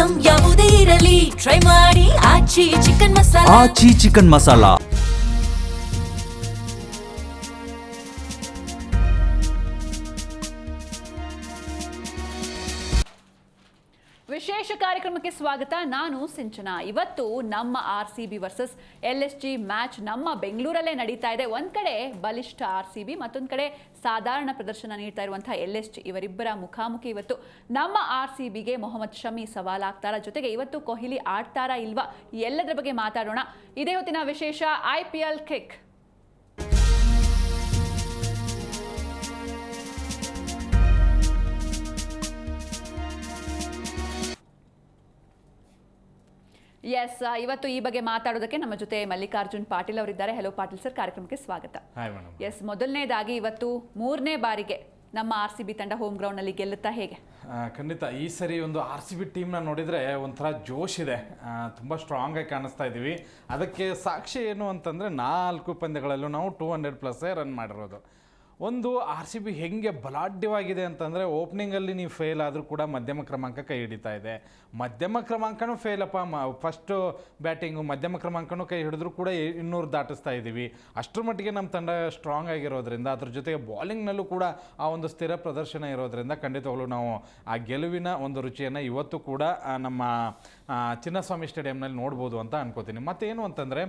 Item ಯಾವುದೇ ಇರಲಿ try ಮಾಡಿ ಆಚಿ ಚಿಕನ್ ಮಸಾಲಾ. ಆಚಿ ಚಿಕನ್ ಮಸಾಲಾ. ವಿಶೇಷ ಕಾರ್ಯಕ್ರಮಕ್ಕೆ ಸ್ವಾಗತ. ನಾನು ಸಿಂಚನಾ. ಇವತ್ತು ನಮ್ಮ RCB ವರ್ಸಸ್ LSG ಮ್ಯಾಚ್ ನಮ್ಮ ಬೆಂಗಳೂರಲ್ಲೇ ನಡೀತಾ ಇದೆ. ಒಂದ್ ಕಡೆ ಬಲಿಷ್ಠ RCB, ಮತ್ತೊಂದು ಕಡೆ ಸಾಧಾರಣ ಪ್ರದರ್ಶನ ನೀಡ್ತಾ ಇರುವಂತಹ LSG. ಇವರಿಬ್ಬರ ಮುಖಾಮುಖಿ ಇವತ್ತು ನಮ್ಮ RCBಗೆ ಮೊಹಮ್ಮದ್ ಶಮಿ ಸವಾಲಾಗ್ತಾರ. ಜೊತೆಗೆ ಇವತ್ತು ಕೊಹ್ಲಿ ಆಡ್ತಾರಾ ಇಲ್ವಾ, ಎಲ್ಲದರ ಬಗ್ಗೆ ಮಾತಾಡೋಣ. ಇದೇ ಹೊತ್ತಿನ ವಿಶೇಷ IPL ಕಿಕ್. ಎಸ್, ಇವತ್ತು ಈ ಬಗ್ಗೆ ಮಾತಾಡೋದಕ್ಕೆ ನಮ್ಮ ಜೊತೆ ಮಲ್ಲಿಕಾರ್ಜುನ್ ಪಾಟೀಲ್ ಅವರಿದ್ದಾರೆ. ಹೆಲೋ ಪಾಟೀಲ್ ಸರ್, ಕಾರ್ಯಕ್ರಮಕ್ಕೆ ಸ್ವಾಗತ. ಎಸ್, ಮೊದಲನೇದಾಗಿ ಇವತ್ತು 3ನೇ ಬಾರಿಗೆ ನಮ್ಮ RCB ತಂಡ ಹೋಮ್ ಗ್ರೌಂಡ್ ನಲ್ಲಿ ಗೆಲ್ಲುತ್ತಾ ಹೇಗೆ? ಖಂಡಿತ ಈ ಸರಿ ಒಂದು RCB ಟೀಮ್ನ ನೋಡಿದರೆ ಒಂಥರ ಜೋಶ್ ಇದೆ, ತುಂಬ ಸ್ಟ್ರಾಂಗ್ ಆಗಿ ಕಾಣಿಸ್ತಾ ಇದ್ದೀವಿ. ಅದಕ್ಕೆ ಸಾಕ್ಷಿ ಏನು ಅಂತಂದರೆ 4 ಪಂದ್ಯಗಳಲ್ಲೂ ನಾವು 200+ ರನ್ ಮಾಡಿರೋದು. ಒಂದು RCB ಹೆಂಗೆ ಬಲಾಢ್ಯವಾಗಿದೆ ಅಂತಂದರೆ, ಓಪನಿಂಗಲ್ಲಿ ನೀವು ಫೇಲ್ ಆದರೂ ಕೂಡ ಮಧ್ಯಮ ಕ್ರಮಾಂಕ ಕೈ ಹಿಡಿತಾ ಇದೆ. ಮಧ್ಯಮ ಕ್ರಮಾಂಕನೂ ಫೇಲಪ್ಪ, ಫಸ್ಟು ಬ್ಯಾಟಿಂಗು ಮಧ್ಯಮ ಕ್ರಮಾಂಕನೂ ಕೈ ಹಿಡಿದ್ರೂ ಕೂಡ 200 ದಾಟಿಸ್ತಾ ಇದ್ದೀವಿ. ಅಷ್ಟರ ಮಟ್ಟಿಗೆ ನಮ್ಮ ತಂಡ ಸ್ಟ್ರಾಂಗ್ ಆಗಿರೋದ್ರಿಂದ, ಅದ್ರ ಜೊತೆಗೆ ಬಾಲಿಂಗ್ನಲ್ಲೂ ಕೂಡ ಆ ಒಂದು ಸ್ಥಿರ ಪ್ರದರ್ಶನ ಇರೋದ್ರಿಂದ ಖಂಡಿತವಾಗ್ಲೂ ನಾವು ಆ ಗೆಲುವಿನ ಒಂದು ರುಚಿಯನ್ನು ಇವತ್ತು ಕೂಡ ನಮ್ಮ ಚಿನ್ನಸ್ವಾಮಿ ಸ್ಟೇಡಿಯಂನಲ್ಲಿ ನೋಡ್ಬೋದು ಅಂತ ಅನ್ಕೋತೀನಿ. ಮತ್ತೇನು ಅಂತಂದರೆ,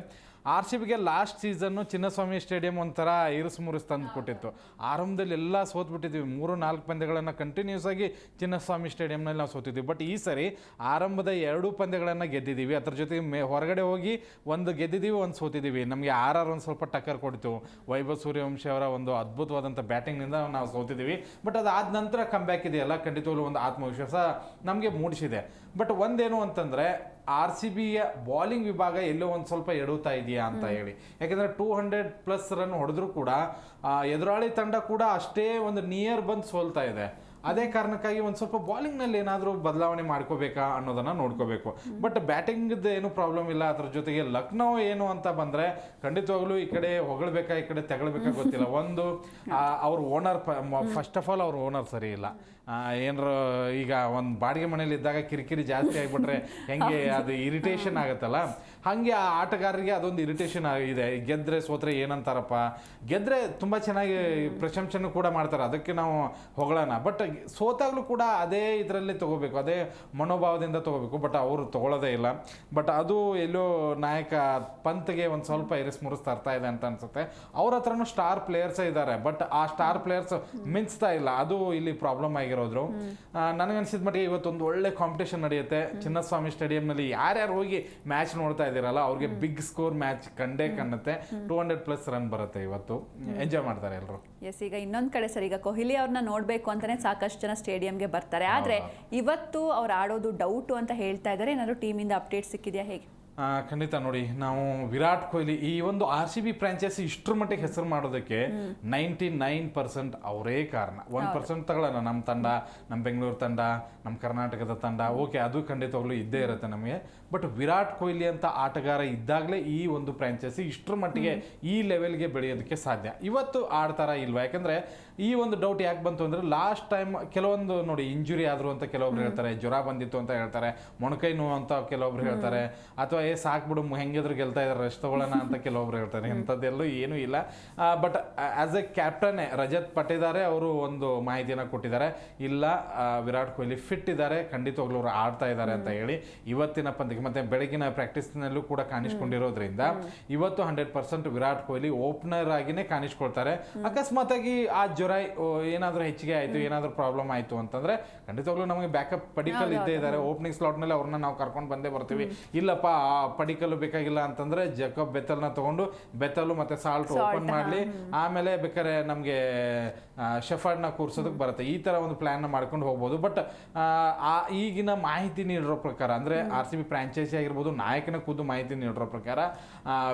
RCBಗೆ ಲಾಸ್ಟ್ ಸೀಸನ್ನು ಚಿನ್ನಸ್ವಾಮಿ ಸ್ಟೇಡಿಯಂ ಒಂಥರ ಇರಿಸು ಮುರಿಸು ತಂದು ಕೊಟ್ಟಿತ್ತು. ಆರಂಭದಲ್ಲಿ ಎಲ್ಲ ಸೋತ್ಬಿಟ್ಟಿದ್ವಿ, 3-4 ಪಂದ್ಯಗಳನ್ನು ಕಂಟಿನ್ಯೂಸ್ ಆಗಿ ಚಿನ್ನಸ್ವಾಮಿ ಸ್ಟೇಡಿಯಂನಲ್ಲಿ ನಾವು ಸೋತಿದ್ವಿ. ಬಟ್ ಈ ಸರಿ ಆರಂಭದ 2 ಪಂದ್ಯಗಳನ್ನು ಗೆದ್ದಿದ್ದೀವಿ. ಅದ್ರ ಜೊತೆಗೆ ಹೊರಗಡೆ ಹೋಗಿ ಒಂದು ಗೆದ್ದಿದ್ದೀವಿ, ಒಂದು ಸೋತಿದ್ದೀವಿ. ನಮಗೆ RR ಒಂದು ಸ್ವಲ್ಪ ಟಕ್ಕರ್ ಕೊಡ್ತು. ವೈಭವ್ ಸೂರ್ಯವಂಶಿ ಅವರ ಒಂದು ಅದ್ಭುತವಾದಂಥ ಬ್ಯಾಟಿಂಗ್ನಿಂದ ನಾವು ಸೋತಿದ್ದೀವಿ. ಬಟ್ ಅದಾದ ನಂತರ ಕಮ್ಬ್ಯಾಕ್ ಇದೆಯಲ್ಲ, ಖಂಡಿತವಾಗ್ಲೂ ಒಂದು ಆತ್ಮವಿಶ್ವಾಸ ನಮಗೆ ಮೂಡಿಸಿದೆ. ಬಟ್ ಒಂದೇನು ಅಂತಂದರೆ, RCBಯ ಬಾಲಿಂಗ್ ವಿಭಾಗ ಎಲ್ಲೋ ಒಂದು ಸ್ವಲ್ಪ ಎಡುತ್ತಾ ಇದೆಯಾ ಅಂತ ಹೇಳಿ. ಯಾಕೆಂದರೆ 200+ ರನ್ ಹೊಡೆದ್ರೂ ಕೂಡ ಎದುರಾಳಿ ತಂಡ ಕೂಡ ಅಷ್ಟೇ ಒಂದು ನಿಯರ್ ಬಂದು ಸೋಲ್ತಾ ಇದೆ. ಅದೇ ಕಾರಣಕ್ಕಾಗಿ ಒಂದು ಸ್ವಲ್ಪ ಬಾಲಿಂಗ್ನಲ್ಲಿ ಏನಾದರೂ ಬದಲಾವಣೆ ಮಾಡ್ಕೋಬೇಕಾ ಅನ್ನೋದನ್ನು ನೋಡ್ಕೋಬೇಕು. ಬಟ್ ಬ್ಯಾಟಿಂಗ್ದು ಏನು ಪ್ರಾಬ್ಲಮ್ ಇಲ್ಲ. ಅದ್ರ ಜೊತೆಗೆ ಲಕ್ನೋ ಏನು ಅಂತ ಬಂದರೆ, ಖಂಡಿತವಾಗ್ಲೂ ಈ ಕಡೆ ಹೊಗಳ್ಬೇಕಾ ಈ ಕಡೆ ತೆಗಳ್ಬೇಕಾ ಗೊತ್ತಿಲ್ಲ. ಒಂದು ಅವ್ರ ಓನರ್, ಫಸ್ಟ್ ಆಫ್ ಆಲ್ ಅವ್ರ ಓನರ್ ಸರಿ ಇಲ್ಲ. ಏನಾರು ಈಗ ಒಂದು ಬಾಡಿಗೆ ಮನೇಲಿ ಇದ್ದಾಗ ಕಿರಿಕಿರಿ ಜಾಸ್ತಿ ಆಗಿಬಿಟ್ರೆ ಹೆಂಗೆ ಅದು ಇರಿಟೇಷನ್ ಆಗುತ್ತಲ್ಲ, ಹಾಗೆ ಆ ಆಟಗಾರರಿಗೆ ಅದೊಂದು ಇರಿಟೇಷನ್ ಆಗಿದೆ. ಗೆದ್ದರೆ ಸೋತ್ರೆ ಏನಂತಾರಪ್ಪ, ಗೆದ್ದರೆ ತುಂಬ ಚೆನ್ನಾಗಿ ಪ್ರಶಂಸನೆ ಕೂಡ ಮಾಡ್ತಾರೆ, ಅದಕ್ಕೆ ನಾವು ಹೊಗಳೋಣ. ಬಟ್ ಸೋತಾಗಲೂ ಕೂಡ ಅದೇ ಇದರಲ್ಲಿ ತೊಗೋಬೇಕು, ಅದೇ ಮನೋಭಾವದಿಂದ ತೊಗೋಬೇಕು. ಬಟ್ ಅವರು ತೊಗೊಳ್ಳೋದೇ ಇಲ್ಲ. ಬಟ್ ಅದು ಎಲ್ಲೋ ನಾಯಕ ಪಂತ್ಗೆ ಒಂದು ಸ್ವಲ್ಪ ಇರಿಸ್ ಮುರಿಸ್ ತರ್ತಾ ಇದೆ ಅಂತ ಅನ್ಸುತ್ತೆ. ಅವ್ರ ಹತ್ರನೂ ಸ್ಟಾರ್ ಪ್ಲೇಯರ್ಸೇ ಇದ್ದಾರೆ, ಬಟ್ ಆ ಸ್ಟಾರ್ ಪ್ಲೇಯರ್ಸ್ ಮಿಂಚ್ತಾ ಇಲ್ಲ. ಅದು ಇಲ್ಲಿ ಪ್ರಾಬ್ಲಮ್ ಆಗಿರೋದ್ರು. ನನಗನ್ಸಿದ ಮಟ್ಟಿಗೆ ಇವತ್ತೊಂದು ಒಳ್ಳೆ ಕಾಂಪಿಟೇಷನ್ ನಡೆಯುತ್ತೆ ಚಿನ್ನಸ್ವಾಮಿ ಸ್ಟೇಡಿಯಂನಲ್ಲಿ. ಯಾರ್ಯಾರು ಹೋಗಿ ಮ್ಯಾಚ್ ನೋಡ್ತಾ ಇದ್ದೀರಲ್ಲ, ಅವ್ರಿಗೆ ಬಿಗ್ ಸ್ಕೋರ್ ಮ್ಯಾಚ್ ಕಂಡೇ ಕಾಣುತ್ತೆ. 200+ ರನ್ ಬರುತ್ತೆ ಇವತ್ತು, ಎಂಜಾಯ್ ಮಾಡ್ತಾರೆ ಎಲ್ಲರೂ. ಎಸ್, ಈಗ ಇನ್ನೊಂದು ಕಡೆ ಸರ್, ಈಗ ಕೊಹ್ಲಿ ಅವ್ರನ್ನ ನೋಡಬೇಕು ಅಂತಾನೆ ಸಾಕಷ್ಟು ಜನ ಸ್ಟೇಡಿಯಂಗೆ ಬರ್ತಾರೆ. ಆದರೆ ಇವತ್ತು ಅವ್ರು ಆಡೋದು ಡೌಟು ಅಂತ ಹೇಳ್ತಾ ಇದ್ದಾರೆ. ಏನಾದ್ರು ಟೀಮಿಂದ ಅಪ್ಡೇಟ್ ಸಿಕ್ಕಿದೆಯಾ ಹೇಗೆ? ಖಂಡಿತ ನೋಡಿ, ನಾವು ವಿರಾಟ್ ಕೊಹ್ಲಿ ಈ ಒಂದು RCB ಫ್ರಾಂಚೈಸಿ ಇಷ್ಟರ ಮಟ್ಟಿಗೆ ಹೆಸರು ಮಾಡೋದಕ್ಕೆ 99% ಅವರೇ ಕಾರಣ. 1% ತಗೊಳ್ಳೋಣ, ನಮ್ಮ ತಂಡ, ನಮ್ಮ ಬೆಂಗಳೂರು ತಂಡ, ನಮ್ಮ ಕರ್ನಾಟಕದ ತಂಡ, ಓಕೆ, ಅದು ಖಂಡಿತವಾಗ್ಲೂ ಇದ್ದೇ ಇರುತ್ತೆ ನಮಗೆ. ಬಟ್ ವಿರಾಟ್ ಕೊಹ್ಲಿ ಅಂತ ಆಟಗಾರ ಇದ್ದಾಗಲೇ ಈ ಒಂದು ಫ್ರಾಂಚೈಸಿ ಇಷ್ಟರ ಮಟ್ಟಿಗೆ ಈ ಲೆವೆಲ್ಗೆ ಬೆಳೆಯೋದಕ್ಕೆ ಸಾಧ್ಯ. ಇವತ್ತು ಆಡ್ತಾರಾ ಇಲ್ವಾ? ಯಾಕಂದರೆ ಈ ಒಂದು ಡೌಟ್ ಯಾಕೆ ಬಂತು ಅಂದರೆ, ಲಾಸ್ಟ್ ಟೈಮ್ ಕೆಲವೊಂದು ನೋಡಿ ಇಂಜುರಿ ಆದರು ಅಂತ ಕೆಲವೊಬ್ರು ಹೇಳ್ತಾರೆ, ಜ್ವರ ಬಂದಿತ್ತು ಅಂತ ಹೇಳ್ತಾರೆ, ಮೊಣಕೈ ನೋವು ಅಂತ ಕೆಲವೊಬ್ರು ಹೇಳ್ತಾರೆ, ಅಥವಾ ಸಾಕ್ಬಿಡು ಹೆಂಗಿದ್ರು ಗೆಲ್ತಾ ಇದ್ದಾರೆ ರೆಸ್ಟ್ ತಗೊಳ್ಳೋಣ ಅಂತ ಕೆಲವೊಬ್ರು ಹೇಳ್ತಾರೆ. ಇಂಥದ್ದೆಲ್ಲೂ ಏನೂ ಇಲ್ಲ. But as a captain Rajat ಪಟ್ಟಿದಾರೆ ಅವರು ಒಂದು ಮಾಹಿತಿಯನ್ನು ಕೊಟ್ಟಿದ್ದಾರೆ, ಇಲ್ಲ ವಿರಾಟ್ ಕೊಹ್ಲಿ ಫಿಟ್ ಇದ್ದಾರೆ, ಖಂಡಿತವಾಗ್ಲೂ ಅವರು ಆಡ್ತಾ ಇದ್ದಾರೆ ಅಂತ ಹೇಳಿ. ಇವತ್ತಿನ ಪಂದ್ಯಕ್ಕೆ ಮತ್ತೆ ಬೆಳಗಿನ ಪ್ರಾಕ್ಟೀಸ್ನಲ್ಲೂ ಕೂಡ ಕಾಣಿಸ್ಕೊಂಡಿರೋದ್ರಿಂದ ಇವತ್ತು 100% ವಿರಾಟ್ ಕೊಹ್ಲಿ ಓಪನರ್ ಆಗಿನೇ ಕಾಣಿಸ್ಕೊಳ್ತಾರೆ. ಅಕಸ್ಮಾತ್ ಆಗಿ ಆ ಜ್ವರ ಏನಾದರೂ ಹೆಚ್ಚಿಗೆ ಆಯಿತು, ಏನಾದರೂ ಪ್ರಾಬ್ಲಮ್ ಆಯಿತು ಅಂತಂದರೆ ಖಂಡಿತವಾಗ್ಲೂ ನಮಗೆ ಬ್ಯಾಕಪ್ ಪಡಿಕಲ್ ಇದ್ದೇ ಇದ್ದಾರೆ. ಓಪನಿಂಗ್ ಸ್ಲಾಟ್ನಲ್ಲಿ ಅವ್ರನ್ನ ನಾವು ಕರ್ಕೊಂಡು ಬಂದೇ ಬರ್ತೀವಿ. ಇಲ್ಲಪ್ಪ ಪಡಿಕಲ್ಲು ಬೇಕಾಗಿಲ್ಲ ಅಂತಂದರೆ ಜಕೋಬ್ ಬೆತಲ್ನ ತೊಗೊಂಡು ಬೆತಲ್ಲು ಮತ್ತು ಸಾಲ್ಟ್ ಓಪನ್ ಮಾಡಲಿ, ಆಮೇಲೆ ಬೇಕಾದ್ರೆ ನಮಗೆ ಶೆಫರ್ಡ್ನ ಕೂರ್ಸೋದಕ್ಕೆ ಬರುತ್ತೆ. ಈ ಥರ ಒಂದು ಪ್ಲ್ಯಾನ್ನ ಮಾಡ್ಕೊಂಡು ಹೋಗ್ಬೋದು. ಬಟ್ ಈಗಿನ ಮಾಹಿತಿ ನೀಡಿರೋ ಪ್ರಕಾರ, ಅಂದರೆ RCB ಫ್ರಾಂಚೈಸಿ ಆಗಿರ್ಬೋದು, ನಾಯಕನ ಖುದ್ದು ಮಾಹಿತಿ ನೀಡಿರೋ ಪ್ರಕಾರ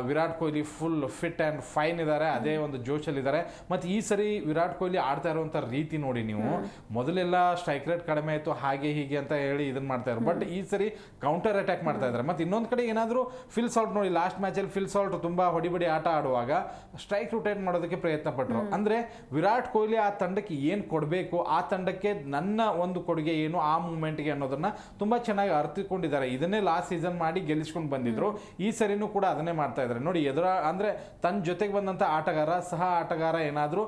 Virat Kohli full fit and fine ಇದ್ದಾರೆ, ಅದೇ ಒಂದು ಜೋಶಲ್ಲಿದ್ದಾರೆ. ಮತ್ತು ಈ ಸರಿ ವಿರಾಟ್ ಕೊಹ್ಲಿ ಆಡ್ತಾ ಇರುವಂಥ ರೀತಿ ನೋಡಿ ನೀವು, ಮೊದಲೆಲ್ಲ ಸ್ಟ್ರೈಕ್ ರೇಟ್ ಕಡಿಮೆ ಆಯಿತು ಹಾಗೆ ಹೀಗೆ ಅಂತ ಹೇಳಿ ಇದನ್ನು ಮಾಡ್ತಾ ಇದ್ರು. ಬಟ್ ಈ ಸರಿ ಕೌಂಟರ್ ಅಟ್ಯಾಕ್ ಮಾಡ್ತಾ ಇದ್ದಾರೆ. ಮತ್ತು ಇನ್ನೊಂದು ಕಡೆ ಏನಾದರೂ ಫಿಲ್ ಸಾಲ್ಟ್ ನೋಡಿ, ಲಾಸ್ಟ್ ಮ್ಯಾಚಲ್ಲಿ ಫಿಲ್ ಸಾಲ್ಟ್ ತುಂಬ ಹೊಡಿಬಡಿ ಆಟ ಆಡುವಾಗ ಸ್ಟ್ರೈಕ್ ರೊಟೇಟ್ ಮಾಡೋದಕ್ಕೆ ಪ್ರಯತ್ನ ಪಟ್ಟರು. ಅಂದರೆ ವಿರಾಟ್ ಕೊಹ್ಲಿ ಆ ತಂಡಕ್ಕೆ ಏನು ಕೊಡಬೇಕು, ಆ ತಂಡಕ್ಕೆ ನನ್ನ ಒಂದು ಕೊಡುಗೆ ಏನು ಆ ಮೂಮೆಂಟ್ಗೆ ಅನ್ನೋದನ್ನ ತುಂಬ ಚೆನ್ನಾಗಿ ಅರ್ಥಕೊಂಡಿದ್ದಾರೆ. ಇದನ್ನೇ ಲಾಸ್ಟ್ ಸೀಸನ್ ಮಾಡಿ ಗೆಲ್ಲಿಸ್ಕೊಂಡು ಬಂದಿದ್ರು. ಈ ಸರಿನೂ ಕೂಡ ಅದನ್ನೇ ಮಾಡ್ತಾ ಇದ್ದಾರೆ ನೋಡಿ. ಅಂದರೆ ತನ್ನ ಜೊತೆಗೆ ಬಂದಂಥ ಆಟಗಾರ, ಸಹ ಆಟಗಾರ ಏನಾದರೂ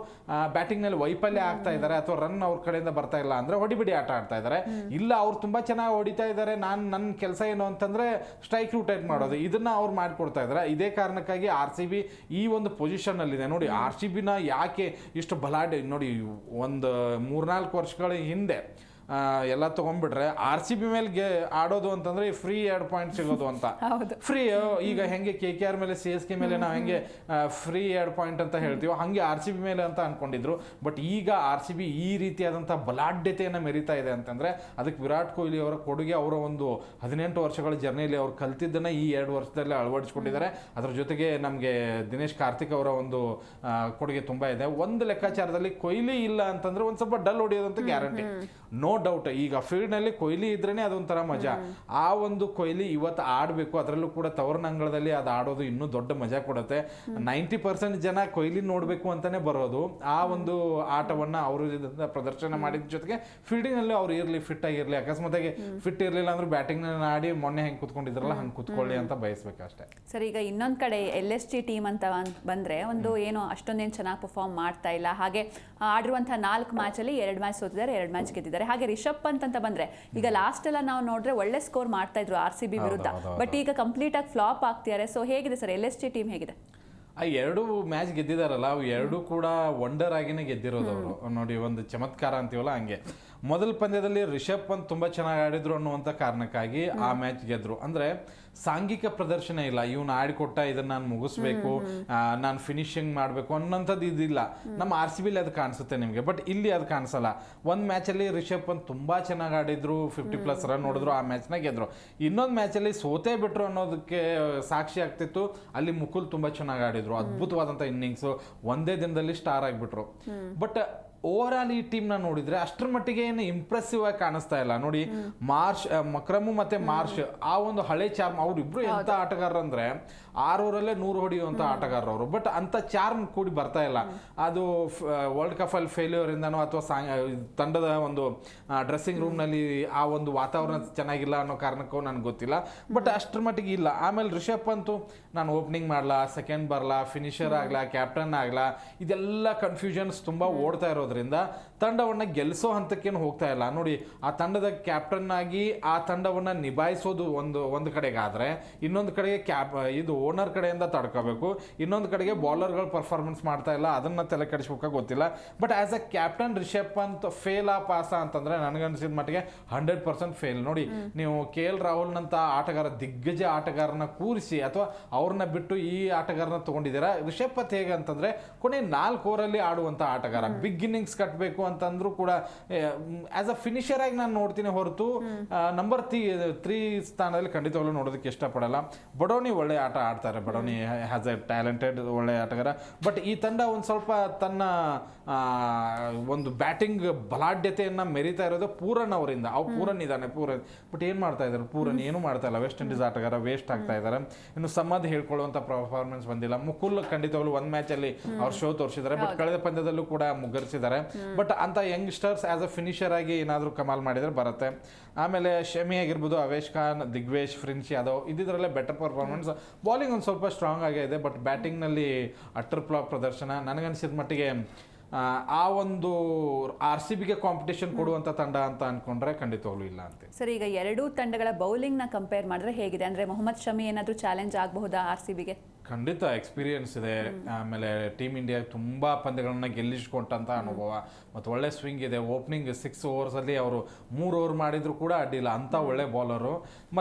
ಬ್ಯಾಟಿಂಗ್ನಲ್ಲಿ ವೈಫಲ್ಯ ಆಗ್ತಾ ಇದ್ದಾರೆ ಅಥವಾ ರನ್ ಅವ್ರ ಕಡೆಯಿಂದ ಬರ್ತಾ ಇಲ್ಲ ಅಂದರೆ ಹೊಡಿಬಿಡಿ ಆಟ ಆಡ್ತಾ ಇದ್ದಾರೆ. ಇಲ್ಲ ಅವ್ರು ತುಂಬ ಚೆನ್ನಾಗಿ ಹೊಡಿತಾ ಇದ್ದಾರೆ, ನನ್ನ ಕೆಲಸ ಏನು ಅಂತಂದರೆ ಸ್ಟ್ರೈಕ್ ರೊಟೇಟ್ ಮಾಡೋದು, ಇದನ್ನ ಅವ್ರು ಮಾಡಿಕೊಡ್ತಾ ಇದ್ದಾರೆ. ಇದೇ ಕಾರಣಕ್ಕಾಗಿ RCB ಈ ಒಂದು ಪೊಸಿಷನ್ನಲ್ಲಿದೆ ನೋಡಿ. RCBನ ಯಾಕೆ ಇಷ್ಟು ಬಲಾಢ್ಯ ನೋಡಿ, ಒಂದು 3-4 ವರ್ಷಗಳ ಹಿಂದೆ ಎಲ್ಲ ತೊಗೊಂಡ್ಬಿಟ್ರೆ RCB ಮೇಲೆ ಆಡೋದು ಅಂತಂದ್ರೆ ಫ್ರೀ 2 ಪಾಯಿಂಟ್ ಸಿಗೋದು ಅಂತ. ಫ್ರೀ ಈಗ ಹೆಂಗೆ KKR ಮೇಲೆ CSK ಮೇಲೆ ನಾವು ಹೆಂಗೆ ಫ್ರೀ 2 ಪಾಯಿಂಟ್ ಅಂತ ಹೇಳ್ತೀವೋ ಹಂಗೆ RCB ಮೇಲೆ ಅಂತ ಅನ್ಕೊಂಡಿದ್ರು. ಬಟ್ ಈಗ RCB ಈ ರೀತಿಯಾದಂಥ ಬಲಾಢ್ಯತೆಯನ್ನು ಮೆರಿತಾ ಇದೆ ಅಂತಂದ್ರೆ ಅದಕ್ಕೆ ವಿರಾಟ್ ಕೊಹ್ಲಿ ಅವರ ಕೊಡುಗೆ, ಅವರ ಒಂದು 18 ವರ್ಷಗಳ ಜರ್ನಿಯಲ್ಲಿ ಅವ್ರು ಕಲ್ತಿದ್ದನ್ನ ಈ 2 ವರ್ಷದಲ್ಲಿ ಅಳವಡಿಸ್ಕೊಂಡಿದ್ದಾರೆ. ಅದರ ಜೊತೆಗೆ ನಮಗೆ ದಿನೇಶ್ ಕಾರ್ತಿಕ್ ಅವರ ಒಂದು ಕೊಡುಗೆ ತುಂಬಾ ಇದೆ. ಒಂದು ಲೆಕ್ಕಾಚಾರದಲ್ಲಿ ಕೊಹ್ಲಿ ಇಲ್ಲ ಅಂತಂದ್ರೆ ಒಂದು ಸ್ವಲ್ಪ ಡಲ್ ಹೊಡಿಯೋದಂತ ಗ್ಯಾರಂಟಿ, ನೋ ಡೌಟ್. ಈಗ ಫೀಲ್ಡ್ನಲ್ಲಿ ಕೊಹ್ಲಿ ಇದ್ರೇನೆ ಅದೊಂಥರ ಮಜಾ. ಆ ಒಂದು ಕೊಹ್ಲಿ ಇವತ್ತು ಆಡಬೇಕು, ಅದರಲ್ಲೂ ಕೂಡ ತವರಿನಂಗಳದಲ್ಲಿ ಅದು ಆಡೋದು ಇನ್ನೂ ದೊಡ್ಡ ಮಜಾ ಕೊಡುತ್ತೆ. 90% ಜನ ಕೊಹ್ಲಿ ನೋಡಬೇಕು ಅಂತಾನೆ ಬರೋದು. ಆ ಒಂದು ಆಟವನ್ನ ಅವರು ಪ್ರದರ್ಶನ ಮಾಡಿದ ಜೊತೆಗೆ ಫೀಲ್ಡಿಂಗ್ನಲ್ಲಿ ಅವ್ರು ಇರಲಿ, ಫಿಟ್ ಆಗಿರಲಿ. ಅಕಸ್ಮಾತಾಗಿ ಫಿಟ್ ಇರಲಿಲ್ಲ ಅಂದ್ರೆ ಬ್ಯಾಟಿಂಗ್ ಆಡಿ ಮೊನ್ನೆ ಹೆಂಗೆ ಕುತ್ಕೊಂಡಿದ್ರಲ್ಲ ಹಂಗೆ ಕುತ್ಕೊಳ್ಳಿ ಅಂತ ಬಯಸ್ಬೇಕಷ್ಟೇ. ಸರ್, ಈಗ ಇನ್ನೊಂದು ಕಡೆ LSG ಟೀಮ್ ಅಂತ ಬಂದ್ರೆ ಒಂದು ಏನು ಅಷ್ಟೊಂದೇನು ಚೆನ್ನಾಗಿ ಪರ್ಫಾರ್ಮ್ ಮಾಡ್ತಾ ಇಲ್ಲ. ಹಾಗೆ ಆಡಿರುವಂತಹ 4 ಮ್ಯಾಚಲ್ಲಿ 2 ಮ್ಯಾಚ್ ಸೋತಿದ್ದಾರೆ, 2 ಮ್ಯಾಚ್ ಗೆದ್ದಿದ್ದಾರೆ. ಹಾಗೆ ರಿಷಬ್ ಪಂತ್ ಅಂತ ಬಂದ್ರೆ ಈಗ ಲಾಸ್ಟ್ ಎಲ್ಲ ನಾವು ನೋಡಿದ್ರೆ ಒಳ್ಳೆ ಸ್ಕೋರ್ ಮಾಡ್ತಾ ಇದ್ರು RCB ವಿರುದ್ಧ, ಬಟ್ ಈಗ ಕಂಪ್ಲೀಟ್ ಆಗಿ ಫ್ಲಾಪ್ ಆಗ್ತಿದ್ದಾರೆ. ಸೊ ಹೇಗಿದೆ ಸರ್ LSG ಟೀಮ್, ಹೇಗಿದೆ? ಆ 2 ಮ್ಯಾಚ್ ಗೆದ್ದಿದಾರಲ್ಲ, ಅವು 2 ಕೂಡ ವಂಡರ್ ಆಗಿನೇ ಗೆದ್ದಿರೋದು ಅವರು ನೋಡಿ. ಒಂದು ಚಮತ್ಕಾರ ಅಂತೀವಲ್ಲ ಹಂಗೆ. ಮೊದಲ ಪಂದ್ಯದಲ್ಲಿ ರಿಷಬ್ ಪಂತ್ ತುಂಬಾ ಚೆನ್ನಾಗಿ ಆಡಿದ್ರು ಅನ್ನುವಂಥ ಕಾರಣಕ್ಕಾಗಿ ಆ ಮ್ಯಾಚ್ ಗೆದ್ರು. ಅಂದ್ರೆ ಸಾಂಘಿಕ ಪ್ರದರ್ಶನ ಇಲ್ಲ, ಇವನು ಆಡಿಕೊಟ್ಟ ಇದನ್ನ ನಾನು ಮುಗಿಸ್ಬೇಕು, ನಾನು ಫಿನಿಶಿಂಗ್ ಮಾಡಬೇಕು ಅನ್ನೋಂಥದ್ದು ಇದಿಲ್ಲ. ನಮ್ಮ RCB ಅದು ಕಾಣಿಸುತ್ತೆ ನಿಮಗೆ, ಬಟ್ ಇಲ್ಲಿ ಅದು ಕಾಣಿಸಲ್ಲ. ಒಂದು ಮ್ಯಾಚಲ್ಲಿ ರಿಷಬ್ ಪಂತ್ ತುಂಬಾ ಚೆನ್ನಾಗಿ ಆಡಿದ್ರು, 50+ ರನ್ ಹೊಡೆದ್ರು, ಆ ಮ್ಯಾಚ್ನ ಗೆದ್ರು. ಇನ್ನೊಂದು ಮ್ಯಾಚಲ್ಲಿ ಸೋತೆ ಬಿಟ್ರು ಅನ್ನೋದಕ್ಕೆ ಸಾಕ್ಷಿ ಆಗ್ತಿತ್ತು. ಅಲ್ಲಿ ಮುಕುಲ್ ತುಂಬಾ ಚೆನ್ನಾಗಿ ಆಡಿದ್ರು, ಅದ್ಭುತವಾದಂಥ ಇನ್ನಿಂಗ್ಸು, ಒಂದೇ ದಿನದಲ್ಲಿ ಸ್ಟಾರ್ ಆಗಿಬಿಟ್ರು. ಬಟ್ ಓವರ್ ಆಲ್ ಈ ಟೀಮ್ನ ನೋಡಿದ್ರೆ ಅಷ್ಟರ ಮಟ್ಟಿಗೆ ಏನು ಇಂಪ್ರೆಸಿವ್ ಆಗಿ ಕಾಣಿಸ್ತಾ ಇಲ್ಲ ನೋಡಿ. ಮಕ್ರಮು ಮತ್ತೆ ಮಾರ್ಷ್ ಆ ಒಂದು ಹಳೆ ಚಾರ್ಮ್, ಅವ್ರಿಬ್ರು ಎಂತ ಆಟಗಾರರು ಅಂದ್ರೆ 6 ಓವರಲ್ಲೇ 100 ಹೊಡೆಯುವಂಥ ಆಟಗಾರರು. ಬಟ್ ಅಂತ ಚಾರ್ಮ್ ಕೂಡಿ ಬರ್ತಾ ಇಲ್ಲ. ಅದು ವರ್ಲ್ಡ್ ಕಪ್ ಅಲ್ಲಿ ಫೇಲ್ಯೂರ್ ಇಂದನೋ ಅಥವಾ ತಂಡದ ಒಂದು ಡ್ರೆಸ್ಸಿಂಗ್ ರೂಮ್ನಲ್ಲಿ ಆ ಒಂದು ವಾತಾವರಣ ಚೆನ್ನಾಗಿಲ್ಲ ಅನ್ನೋ ಕಾರಣಕ್ಕೂ ನನಗೆ ಗೊತ್ತಿಲ್ಲ. ಬಟ್ ಅಷ್ಟರ ಮಟ್ಟಿಗೆ ಇಲ್ಲ. ಆಮೇಲೆ ರಿಷಬ್ ಪಂತು ನಾನು ಓಪನಿಂಗ್ ಮಾಡಲಾ, ಸೆಕೆಂಡ್ ಬರಲಾ, ಫಿನಿಷರ್ ಆಗಲಾ, ಕ್ಯಾಪ್ಟನ್ ಆಗಲಾ, ಇದೆಲ್ಲ ಕನ್ಫ್ಯೂಷನ್ಸ್ ತುಂಬ ಓಡ್ತಾ ಇರೋದ್ರಿಂದ ತಂಡವನ್ನು ಗೆಲ್ಲಿಸೋ ಹಂತಕ್ಕೇನು ಹೋಗ್ತಾ ಇಲ್ಲ ನೋಡಿ. ಆ ತಂಡದ ಕ್ಯಾಪ್ಟನ್ ಆಗಿ ಆ ತಂಡವನ್ನು ನಿಭಾಯಿಸೋದು ಒಂದು ಕಡೆಗಾದ್ರೆ, ಇನ್ನೊಂದು ಕಡೆಗೆ ಇದು ಓನರ್ ಕಡೆಯಿಂದ ತಡ್ಕೋಬೇಕು, ಇನ್ನೊಂದು ಕಡೆಗೆ ಬೌಲರ್ಗಳು ಪರ್ಫಾರ್ಮೆನ್ಸ್ ಮಾಡ್ತಾ ಇಲ್ಲ, ಅದನ್ನ ತಲೆ ಕೆಡಿಸ್ಬೇಕಾ ಗೊತ್ತಿಲ್ಲ. But as a captain Rishabh Pant ಫೇಲಾ ಪಾಸ ಅಂತಂದ್ರೆ ನನಗನ್ಸಿದ ಮಟ್ಟಿಗೆ 100% ಫೇಲ್ ನೋಡಿ. ನೀವು KL ರಾಹುಲ್ನಂತ ಆಟಗಾರ, ದಿಗ್ಗಜ ಆಟಗಾರನ ಕೂರಿಸಿ ಅಥವಾ ಅವ್ರನ್ನ ಬಿಟ್ಟು ಈ ಆಟಗಾರನ ತಗೊಂಡಿದ್ದೀರಾ. ರಿಷಬ್ ಪಂತ್ ಹೇಗೆ ಅಂತಂದ್ರೆ ಕೊನೆ 4 ಓವರಲ್ಲಿ ಆಡುವಂತ ಆಟಗಾರ, ಬಿಗ್ ಇನ್ನಿಂಗ್ಸ್ ಕಟ್ಟಬೇಕು ಅಂತಂದ್ರೂ ಕೂಡ ಆಸ್ ಅ ಫಿನಿಷರ್ ಆಗಿ ನಾನು ನೋಡ್ತೀನಿ ಹೊರತು ನಂಬರ್ 3 ಸ್ಥಾನದಲ್ಲಿ ಖಂಡಿತವಾಗ್ಲೂ ನೋಡೋದಕ್ಕೆ ಇಷ್ಟಪಡಲ್ಲ. ಬಡೋನಿ ಒಳ್ಳೆ ಆಟ ಆಡ್ತಾರೆ, ಬಡೋನಿ ಹ್ಯಾಸ್ ಎ ಟ್ಯಾಲೆಂಟೆಡ್ ಒಳ್ಳೆ ಆಟಗಾರ. ಬಟ್ ಈ ತಂಡ ಒಂದು ಸ್ವಲ್ಪ ತನ್ನ ಒಂದು ಬ್ಯಾಟಿಂಗ್ ಬಲಾಢ್ಯತೆಯನ್ನ ಮೆರಿತಾ ಇರೋದು ಪೂರನ್ ಅವರಿಂದ. ಪೂರನ್ ಇದ್ದಾನೆ, ಬಟ್ ಏನ್ ಮಾಡ್ತಾ ಇದ್ದಾರೆ ಪೂರನ್? ಏನು ಮಾಡ್ತಾ ಇಲ್ಲ. ವೆಸ್ಟ್ ಇಂಡೀಸ್ ಆಟಗಾರ ವೇಸ್ಟ್ ಆಗ್ತಾ ಇದ್ದಾರೆ. ಇನ್ನು ಸಮ್ಮದ್ ಹೇಳ್ಕೊಳ್ಳುವಂತ ಪರ್ಫಾರ್ಮೆನ್ಸ್ ಬಂದಿಲ್ಲ. ಮುಕುಲ್ ಖಂಡಿತವಾಗ್ಲೂ ಒಂದು ಮ್ಯಾಚ್ ಅಲ್ಲಿ ಅವ್ರ ಶೋ ತೋರಿಸಿದ್ದಾರೆ, ಬಟ್ ಕಳೆದ ಪಂದ್ಯದಲ್ಲೂ ಕೂಡ ಮುಗ್ಗರಿಸಿದ್ದಾರೆ. ಬಟ್ ಅಂತ ಯಂಗ್ಸ್ಟರ್ಸ್ ಆಸ್ ಅ ಫಿನಿಷರ್ ಆಗಿ ಏನಾದರೂ ಕಮಾಲ್ ಮಾಡಿದ್ರೆ ಬರುತ್ತೆ. ಆಮೇಲೆ ಶಮಿ ಆಗಿರ್ಬೋದು, ಅವೇಶ್ ಖಾನ್, ದಿಗ್ವೇಶ್, ಪ್ರಿನ್ಸ್ ಯಾದವ್ ಇದ್ದಿದ್ರಲ್ಲೇ ಬೆಟರ್ ಪರ್ಫಾರ್ಮೆನ್ಸ್. ಬಾಲಿಂಗ್ ಒಂದು ಸ್ವಲ್ಪ ಸ್ಟ್ರಾಂಗ್ ಆಗೇ ಇದೆ, ಬಟ್ ಬ್ಯಾಟಿಂಗ್ನಲ್ಲಿ ಅಟ್ಟರ್ ಫ್ಲಾಪ್ ಪ್ರದರ್ಶನ. ನನಗನ್ಸಿದ ಮಟ್ಟಿಗೆ ಆ ಒಂದು RCBಗೆ ಕಾಂಪಿಟೇಷನ್ ಕೊಡುವಂಥ ತಂಡ ಅಂತ ಅನ್ಕೊಂಡ್ರೆ ಖಂಡಿತವಾಗ್ಲೂ ಇಲ್ಲ ಅಂತ. ಸರ್, ಈಗ 2 ತಂಡಗಳ ಬೌಲಿಂಗ್ನ ಕಂಪೇರ್ ಮಾಡಿದ್ರೆ ಹೇಗಿದೆ? ಅಂದ್ರೆ ಮೊಹಮ್ಮದ್ ಶಮಿ ಏನಾದರೂ ಚಾಲೆಂಜ್ ಆಗಬಹುದಾ RCBಗೆ? ಖಂಡಿತ ಎಕ್ಸ್ಪೀರಿಯನ್ಸ್ ಇದೆ. ಆಮೇಲೆ ಟೀಮ್ ಇಂಡಿಯಾ ತುಂಬ ಪಂದ್ಯಗಳನ್ನ ಗೆಲ್ಲಿಸ್ಕೊಂಡಂಥ ಅನುಭವ ಮತ್ತು ಒಳ್ಳೆ ಸ್ವಿಂಗ್ ಇದೆ. ಓಪನಿಂಗ್ 6 ಓವರ್ಸಲ್ಲಿ ಅವರು 3 ಓವರ್ ಮಾಡಿದ್ರು ಕೂಡ ಅಡ್ಡಿಲ್ಲ, ಅಂಥ ಒಳ್ಳೆ ಬೌಲರು.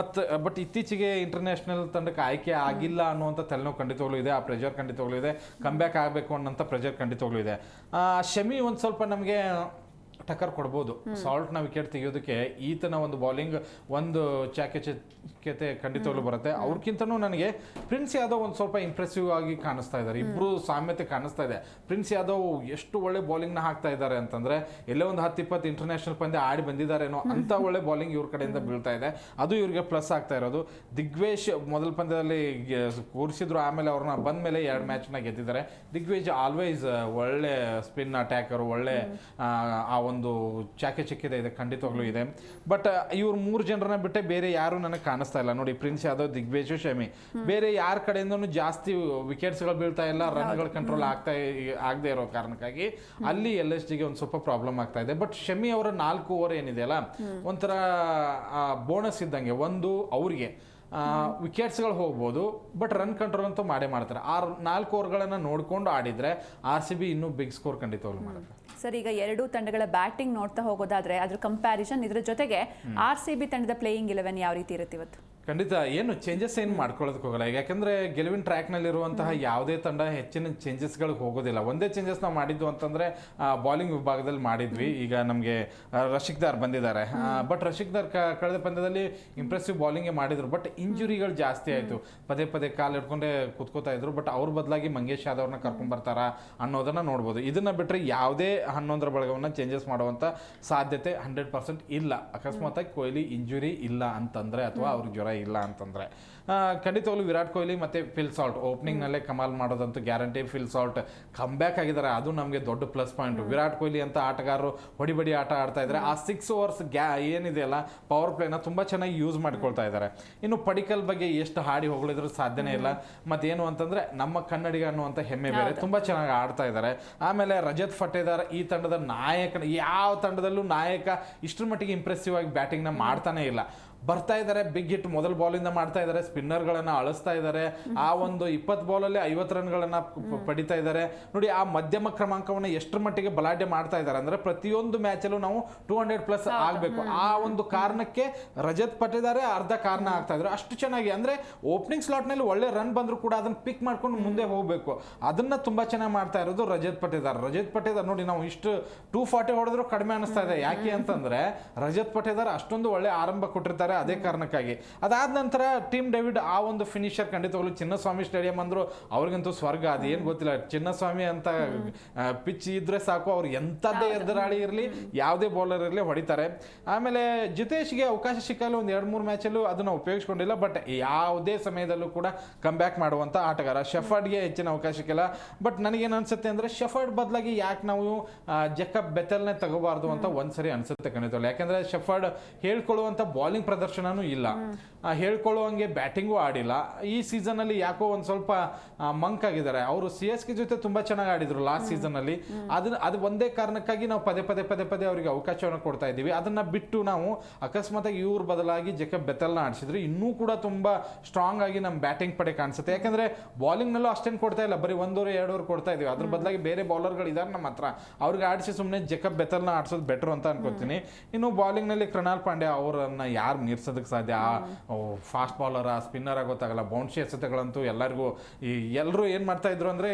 ಬಟ್ ಇತ್ತೀಚೆಗೆ ಇಂಟರ್ನ್ಯಾಷನಲ್ ತಂಡಕ್ಕೆ ಆಯ್ಕೆ ಆಗಿಲ್ಲ ಅನ್ನುವಂಥ ತಲೆನೋವು ಖಂಡಿತವಾಗ್ಲೂ ಇದೆ. ಆ ಪ್ರೆಷರ್ ಖಂಡಿತವಾಗ್ಲೂ ಇದೆ. ಕಮ್ ಬ್ಯಾಕ್ ಆಗಬೇಕು ಅನ್ನೋಂಥ ಪ್ರೆಷರ್ ಖಂಡಿತವಾಗ್ಲೂ ಇದೆ. ಶಮಿ ಒಂದು ಸ್ವಲ್ಪ ನಮಗೆ ಟಕ್ಕರ್ ಕೊಡ್ಬೋದು. ಸಾಲ್ಟ್ನ ವಿಕೆಟ್ ತೆಗೆಯೋದಕ್ಕೆ ಈತನ ಒಂದು ಬೌಲಿಂಗ್ ಒಂದು ಚಾಕಚಕ್ಯತೆ ಖಂಡಿತವಾಗ್ಲೂ ಬರುತ್ತೆ. ಅವ್ರಿಗಿಂತನೂ ನನಗೆ ಪ್ರಿನ್ಸ್ ಯಾದವ್ ಒಂದು ಸ್ವಲ್ಪ ಇಂಪ್ರೆಸಿವ್ ಆಗಿ ಕಾಣಿಸ್ತಾ ಇದ್ದಾರೆ. ಇಬ್ರು ಸಾಮ್ಯತೆ ಕಾಣಿಸ್ತಾ ಇದೆ. ಪ್ರಿನ್ಸ್ ಯಾದವ್ ಎಷ್ಟು ಒಳ್ಳೆ ಬೌಲಿಂಗ್ನ ಹಾಕ್ತಾ ಇದ್ದಾರೆ ಅಂತಂದ್ರೆ ಎಲ್ಲೇ ಒಂದು 10-20 ಇಂಟರ್ನ್ಯಾಷನಲ್ ಪಂದ್ಯ ಆಡಿ ಬಂದಿದ್ದಾರೇನೋ ಅಂತ ಒಳ್ಳೆ ಬೌಲಿಂಗ್ ಇವ್ರ ಕಡೆಯಿಂದ ಬೀಳ್ತಾ ಇದೆ. ಅದು ಇವ್ರಿಗೆ ಪ್ಲಸ್ ಆಗ್ತಾ ಇರೋದು. ದಿಗ್ವೇಶ್ ಮೊದಲ ಪಂದ್ಯದಲ್ಲಿ ಕೂರಿಸಿದ್ರು, ಆಮೇಲೆ ಅವ್ರನ್ನ ಬಂದ ಮೇಲೆ 2 ಮ್ಯಾಚ್ನ ಗೆದ್ದಿದ್ದಾರೆ. ದಿಗ್ವೇಶ್ ಆಲ್ವೇಸ್ ಒಳ್ಳೆ ಸ್ಪಿನ್ ಅಟ್ಯಾಕರ್, ಒಳ್ಳೆ ಆ ಒಂದು ಚಾಕಚಕ್ಯತೆ ಇದೆ, ಖಂಡಿತವಾಗ್ಲೂ ಇದೆ. ಬಟ್ ಇವ್ರು 3 ಜನರನ್ನ ಬಿಟ್ಟೆ ಬೇರೆ ಯಾರು ನನಗೆ ಕಾಣಿಸ್ತಾ ಇಲ್ಲ ನೋಡಿ. ಪ್ರಿನ್ಸ್ ಯಾದವ್, ದಿಗ್ವೇಶ್, ಶಮಿ, ಬೇರೆ ಯಾರ ಕಡೆಯಿಂದನೂ ಜಾಸ್ತಿ ವಿಕೆಟ್ಸ್ಗಳು ಬೀಳ್ತಾ ಇಲ್ಲ, ರನ್ಗಳು ಕಂಟ್ರೋಲ್ ಆಗದೆ ಇರೋ ಕಾರಣಕ್ಕಾಗಿ ಅಲ್ಲಿ LSGಗೆ ಒಂದು ಸ್ವಲ್ಪ ಪ್ರಾಬ್ಲಮ್ ಆಗ್ತಾ ಇದೆ. ಬಟ್ ಶಮಿ ಅವರ 4 ಓವರ್ ಏನಿದೆಯಲ್ಲ ಒಂಥರ ಬೋನಸ್ ಇದ್ದಂಗೆ. ಒಂದು ಅವ್ರಿಗೆ ವಿಕೆಟ್ಸ್ಗಳು ಹೋಗ್ಬೋದು, ಬಟ್ ರನ್ ಕಂಟ್ರೋಲ್ ಅಂತೂ ಮಾಡೇ ಮಾಡ್ತಾರೆ. ಆ 4 ಓವರ್ಗಳನ್ನು ನೋಡ್ಕೊಂಡು ಆಡಿದ್ರೆ RCB ಇನ್ನೂ ಬಿಗ್ ಸ್ಕೋರ್ ಖಂಡಿತವಾಗ್ಲೂ ಮಾಡುತ್ತೆ. ಸರ್, ಈಗ ಎರಡೂ ತಂಡಗಳ ಬ್ಯಾಟಿಂಗ್ ನೋಡ್ತಾ ಹೋಗೋದಾದ್ರೆ ಅದ್ರ ಕಂಪ್ಯಾರಿಸನ್ ಇದ್ರ ಜೊತೆಗೆ RCB ತಂಡದ ಪ್ಲೇಯಿಂಗ್ 11 ಯಾವ ರೀತಿ ಇರುತ್ತೆ ಇವತ್ತು? ಖಂಡಿತ ಏನು ಚೇಂಜಸ್ ಏನು ಮಾಡ್ಕೊಳ್ಳೋದಕ್ಕೆ ಹೋಗಲ್ಲ. ಯಾಕಂದ್ರೆ ಗೆಲುವಿನ ಟ್ರ್ಯಾಕ್ನಲ್ಲಿರುವಂತಹ ಯಾವುದೇ ತಂಡ ಹೆಚ್ಚಿನ ಚೇಂಜಸ್ಗಳಿಗೆ ಹೋಗೋದಿಲ್ಲ. ಒಂದೇ ಚೇಂಜಸ್ ನಾವು ಮಾಡಿದ್ದು ಅಂತಂದ್ರೆ ಬಾಲಿಂಗ್ ವಿಭಾಗದಲ್ಲಿ ಮಾಡಿದ್ವಿ. ಈಗ ನಮಗೆ ರಶಿಕ್ದಾರ್ ಬಂದಿದ್ದಾರೆ, ಬಟ್ ರಶಿಕ್ದಾರ್ ಕಳೆದ ಪಂದ್ಯದಲ್ಲಿ ಇಂಪ್ರೆಸಿವ್ ಬಾಲಿಂಗೇ ಮಾಡಿದ್ರು. ಬಟ್ ಇಂಜುರಿಗಳು ಜಾಸ್ತಿ ಆಯಿತು, ಪದೇ ಪದೇ ಕಾಲು ಹಿಡ್ಕೊಂಡೇ ಕುತ್ಕೋತಾ ಇದ್ರು. ಬಟ್ ಅವ್ರ ಬದಲಾಗಿ ಮಂಗೇಶ್ ಯಾದವ್ರನ್ನ ಕರ್ಕೊಂಡ್ಬರ್ತಾರ ಅನ್ನೋದನ್ನ ನೋಡ್ಬೋದು. ಇದನ್ನ ಬಿಟ್ಟರೆ ಯಾವುದೇ 11ರ ಬಳಗವನ್ನು ಚೇಂಜಸ್ ಮಾಡುವಂಥ ಸಾಧ್ಯತೆ 100% ಇಲ್ಲ. ಅಕಸ್ಮಾತಾಗಿ ಕೊಹ್ಲಿ ಇಂಜುರಿ ಇಲ್ಲ ಅಂತಂದ್ರೆ ಅಥವಾ ಅವ್ರಿಗೆ ಜ್ವರ ಇಲ್ಲ ಅಂತಂದ್ರೆ ಖಂಡಿತವಾಗ್ಲೂ ವಿರಾಟ್ ಕೊಹ್ಲಿ ಮತ್ತೆ ಫಿಲ್ ಸಾಲ್ಟ್ ಓಪನಿಂಗ್ನಲ್ಲೇ ಕಮಾಲ್ ಮಾಡೋದಂತೂ guarantee. Phil Salt come back ಆಗಿದ್ದಾರೆ, ಅದು ನಮಗೆ ದೊಡ್ಡ ಪ್ಲಸ್ ಪಾಯಿಂಟ್. ವಿರಾಟ್ ಕೊಹ್ಲಿ ಅಂತ ಆಟಗಾರರು ಹೊಡಿ ಆಟ ಆಡ್ತಾ ಇದ್ದಾರೆ. ಆ 6 ಓವರ್ಸ್ ಏನಿದೆಯಲ್ಲ ಪವರ್ ಪ್ಲೇನ ತುಂಬ ಚೆನ್ನಾಗಿ ಯೂಸ್ ಮಾಡ್ಕೊಳ್ತಾ ಇದ್ದಾರೆ. ಇನ್ನು ಪಡಿಕಲ್ ಬಗ್ಗೆ ಎಷ್ಟು ಹಾಡಿ ಹೊಗಳಿದ್ರು ಸಾಧ್ಯನೇ ಇಲ್ಲ. ಮತ್ತೇನು ಅಂತಂದ್ರೆ ನಮ್ಮ ಕನ್ನಡಿಗ ಅನ್ನುವಂಥ ಹೆಮ್ಮೆ ಬೇರೆ, ತುಂಬ ಚೆನ್ನಾಗಿ ಆಡ್ತಾ ಇದ್ದಾರೆ. ಆಮೇಲೆ ರಜತ್ ಫಟೇದಾರ್ ಈ ತಂಡದ ನಾಯಕ, ಯಾವ ತಂಡದಲ್ಲೂ ನಾಯಕ ಇಷ್ಟರ ಮಟ್ಟಿಗೆ ಇಂಪ್ರೆಸಿವ್ ಆಗಿ ಬ್ಯಾಟಿಂಗ್ನ ಮಾಡ್ತಾನೆ ಇಲ್ಲ. ಬರ್ತಾ ಇದ್ದಾರೆ, ಬಿಗ್ ಹಿಟ್ ಮೊದಲ ಬಾಲಿಂದ ಮಾಡ್ತಾ ಇದ್ದಾರೆ, ಸ್ಪಿನ್ನರ್ಗಳನ್ನ ಅಳಿಸ್ತಾ ಇದ್ದಾರೆ. ಆ ಒಂದು 20 ಬಾಲಲ್ಲಿ 50 ರನ್ಗಳನ್ನ ಪಡಿತಾ ಇದ್ದಾರೆ ನೋಡಿ. ಆ ಮಧ್ಯಮ ಕ್ರಮಾಂಕವನ್ನು ಎಷ್ಟರ ಮಟ್ಟಿಗೆ ಬಲಾಢ್ಯ ಮಾಡ್ತಾ ಇದ್ದಾರೆ ಅಂದ್ರೆ ಪ್ರತಿಯೊಂದು ಮ್ಯಾಚಲ್ಲೂ ನಾವು 200+ ಆಗಬೇಕು. ಆ ಒಂದು ಕಾರಣಕ್ಕೆ ರಜತ್ ಪಟೇದಾರೆ ಅರ್ಧ ಕಾರಣ ಆಗ್ತಾ ಇದ್ರು. ಅಷ್ಟು ಚೆನ್ನಾಗಿ ಅಂದ್ರೆ ಓಪನಿಂಗ್ ಸ್ಲಾಟ್ನಲ್ಲಿ ಒಳ್ಳೆ ರನ್ ಬಂದ್ರು ಕೂಡ ಅದನ್ನ ಪಿಕ್ ಮಾಡ್ಕೊಂಡು ಮುಂದೆ ಹೋಗಬೇಕು. ಅದನ್ನ ತುಂಬಾ ಚೆನ್ನಾಗಿ ಮಾಡ್ತಾ ಇರೋದು ರಜತ್ ಪಟೇದಾರ್ ನೋಡಿ. ನಾವು ಇಷ್ಟು 240 ಹೊಡೆದ್ರು ಕಡಿಮೆ ಅನಿಸ್ತಾ ಇದೆ. ಯಾಕೆ ಅಂತಂದ್ರೆ ರಜತ್ ಪಟೇದಾರ್ ಅಷ್ಟೊಂದು ಒಳ್ಳೆ ಆರಂಭ ಕೊಟ್ಟಿರ್ತಾರೆ. ಅದೇ ಕಾರಣಕ್ಕಾಗಿ ಅದಾದ ನಂತರ ಟೀಮ್ ಡೇವಿಡ್ ಆ ಒಂದು ಫಿನಿಷರ್ ಖಂಡಿತವಾಗ್ಲೂ ಚಿನ್ನಸ್ವಾಮಿ ಸ್ಟೇಡಿಯಂ ಅಂದ್ರು ಅವ್ರಿಗಂತೂ ಸ್ವರ್ಗ. ಅದು ಏನು ಗೊತ್ತಿಲ್ಲ, ಚಿನ್ನಸ್ವಾಮಿ ಅಂತ ಪಿಚ್ ಇದ್ರೆ ಸಾಕು, ಅವ್ರು ಎಂಥದ್ದೇ ಎದುರಾಳಿ ಇರಲಿ, ಯಾವುದೇ ಬೌಲರ್ ಇರಲಿ ಹೊಡಿತಾರೆ. ಆಮೇಲೆ ಜಿತೇಶ್ಗೆ ಅವಕಾಶ ಸಿಕ್ಕಲು ಒಂದು 2-3 ಮ್ಯಾಚಲ್ಲೂ ಅದನ್ನು ಉಪಯೋಗಿಸ್ಕೊಂಡಿಲ್ಲ. ಬಟ್ ಯಾವುದೇ ಸಮಯದಲ್ಲೂ ಕೂಡ ಕಮ್ ಬ್ಯಾಕ್ ಮಾಡುವಂಥ ಆಟಗಾರ. ಶೆಫರ್ಡ್ಗೆ ಹೆಚ್ಚಿನ ಅವಕಾಶ ಸಿಕ್ಕಿಲ್ಲ. ಬಟ್ ನನಗೇನು ಅನ್ಸುತ್ತೆ ಅಂದರೆ ಶೆಫರ್ಡ್ ಬದಲಾಗಿ ಯಾಕೆ ನಾವು ಜೇಕಬ್ ಬೆಥೆಲ್ನೇ ತಗೋಬಾರ್ದು ಅಂತ ಒಂದ್ಸರಿ ಅನ್ಸುತ್ತೆ ಖಂಡಿತವಾಗ್ಲೂ. ಯಾಕಂದರೆ ಶೆಫರ್ಡ್ ಹೇಳ್ಕೊಳ್ಳುವಂಥ ಬಾಲಿಂಗ್ ಪ್ರದರ್ಶನನೂ ಇಲ್ಲ, ಹೇಳ್ಕೊಳ್ಳುವಂಗೆ ಬ್ಯಾಟಿಂಗು ಆಡಿಲ್ಲ. ಈ ಸೀಸನಲ್ಲಿ ಯಾಕೋ ಒಂದು ಸ್ವಲ್ಪ ಮಂಕ್ ಆಗಿದ್ದಾರೆ. ಅವರು CSK ಜೊತೆ ತುಂಬ ಚೆನ್ನಾಗಿ ಆಡಿದ್ರು ಲಾಸ್ಟ್ ಸೀಸನಲ್ಲಿ. ಅದು ಒಂದೇ ಕಾರಣಕ್ಕಾಗಿ ನಾವು ಪದೇ ಪದೇ ಅವರಿಗೆ ಅವಕಾಶವನ್ನು ಕೊಡ್ತಾ ಇದ್ದೀವಿ. ಅದನ್ನ ಬಿಟ್ಟು ನಾವು ಅಕಸ್ಮಾತಾಗಿ ಇವ್ರ ಬದಲಾಗಿ ಜೇಕಬ್ ಬೆಥೆಲ್ನ ಆಡಿಸಿದ್ರೆ ಇನ್ನೂ ಕೂಡ ತುಂಬ ಸ್ಟ್ರಾಂಗ್ ಆಗಿ ನಮ್ಮ ಬ್ಯಾಟಿಂಗ್ ಪಡೆ ಕಾಣಿಸುತ್ತೆ. ಯಾಕಂದ್ರೆ ಬಾಲಿಂಗ್ನಲ್ಲೂ ಅಷ್ಟೇನು ಕೊಡ್ತಾ ಇಲ್ಲ, ಬರೀ 1 ಓವರ್ 2 ಓವರ್ ಕೊಡ್ತಾ ಇದೀವಿ. ಅದ್ರ ಬದಲಾಗಿ ಬೇರೆ ಬೌಲರ್ಗಳು ಇದ್ದಾರೆ ನಮ್ಮ ಹತ್ರ, ಅವ್ರಿಗೆ ಆಡಿಸಿ ಸುಮ್ಮನೆ ಜೇಕಬ್ ಬೆಥೆಲ್ನ ಆಡಿಸೋದು ಬೆಟರ್ ಅಂತ ಅನ್ಕೋತೀನಿ. ಇನ್ನು ಬಾಲಿಂಗ್ನಲ್ಲಿ ಕೃಣಾಲ್ ಪಾಂಡ್ಯ ಅವರನ್ನ ಯಾರು ಮೀರ್ಸೋದಕ್ಕೆ ಸಾಧ್ಯ? ಫಾಸ್ಟ್ ಬೌಲರ ಸ್ಪಿನ್ನರ್ ಗೊತ್ತಾಗಲ್ಲ. ಬೌನ್ಸಿ ಎಸೆತಗಳಂತೂ ಎಲ್ಲರಿಗೂ ಎಲ್ಲರೂ ಏನು ಮಾಡ್ತಾ ಇದ್ರು ಅಂದರೆ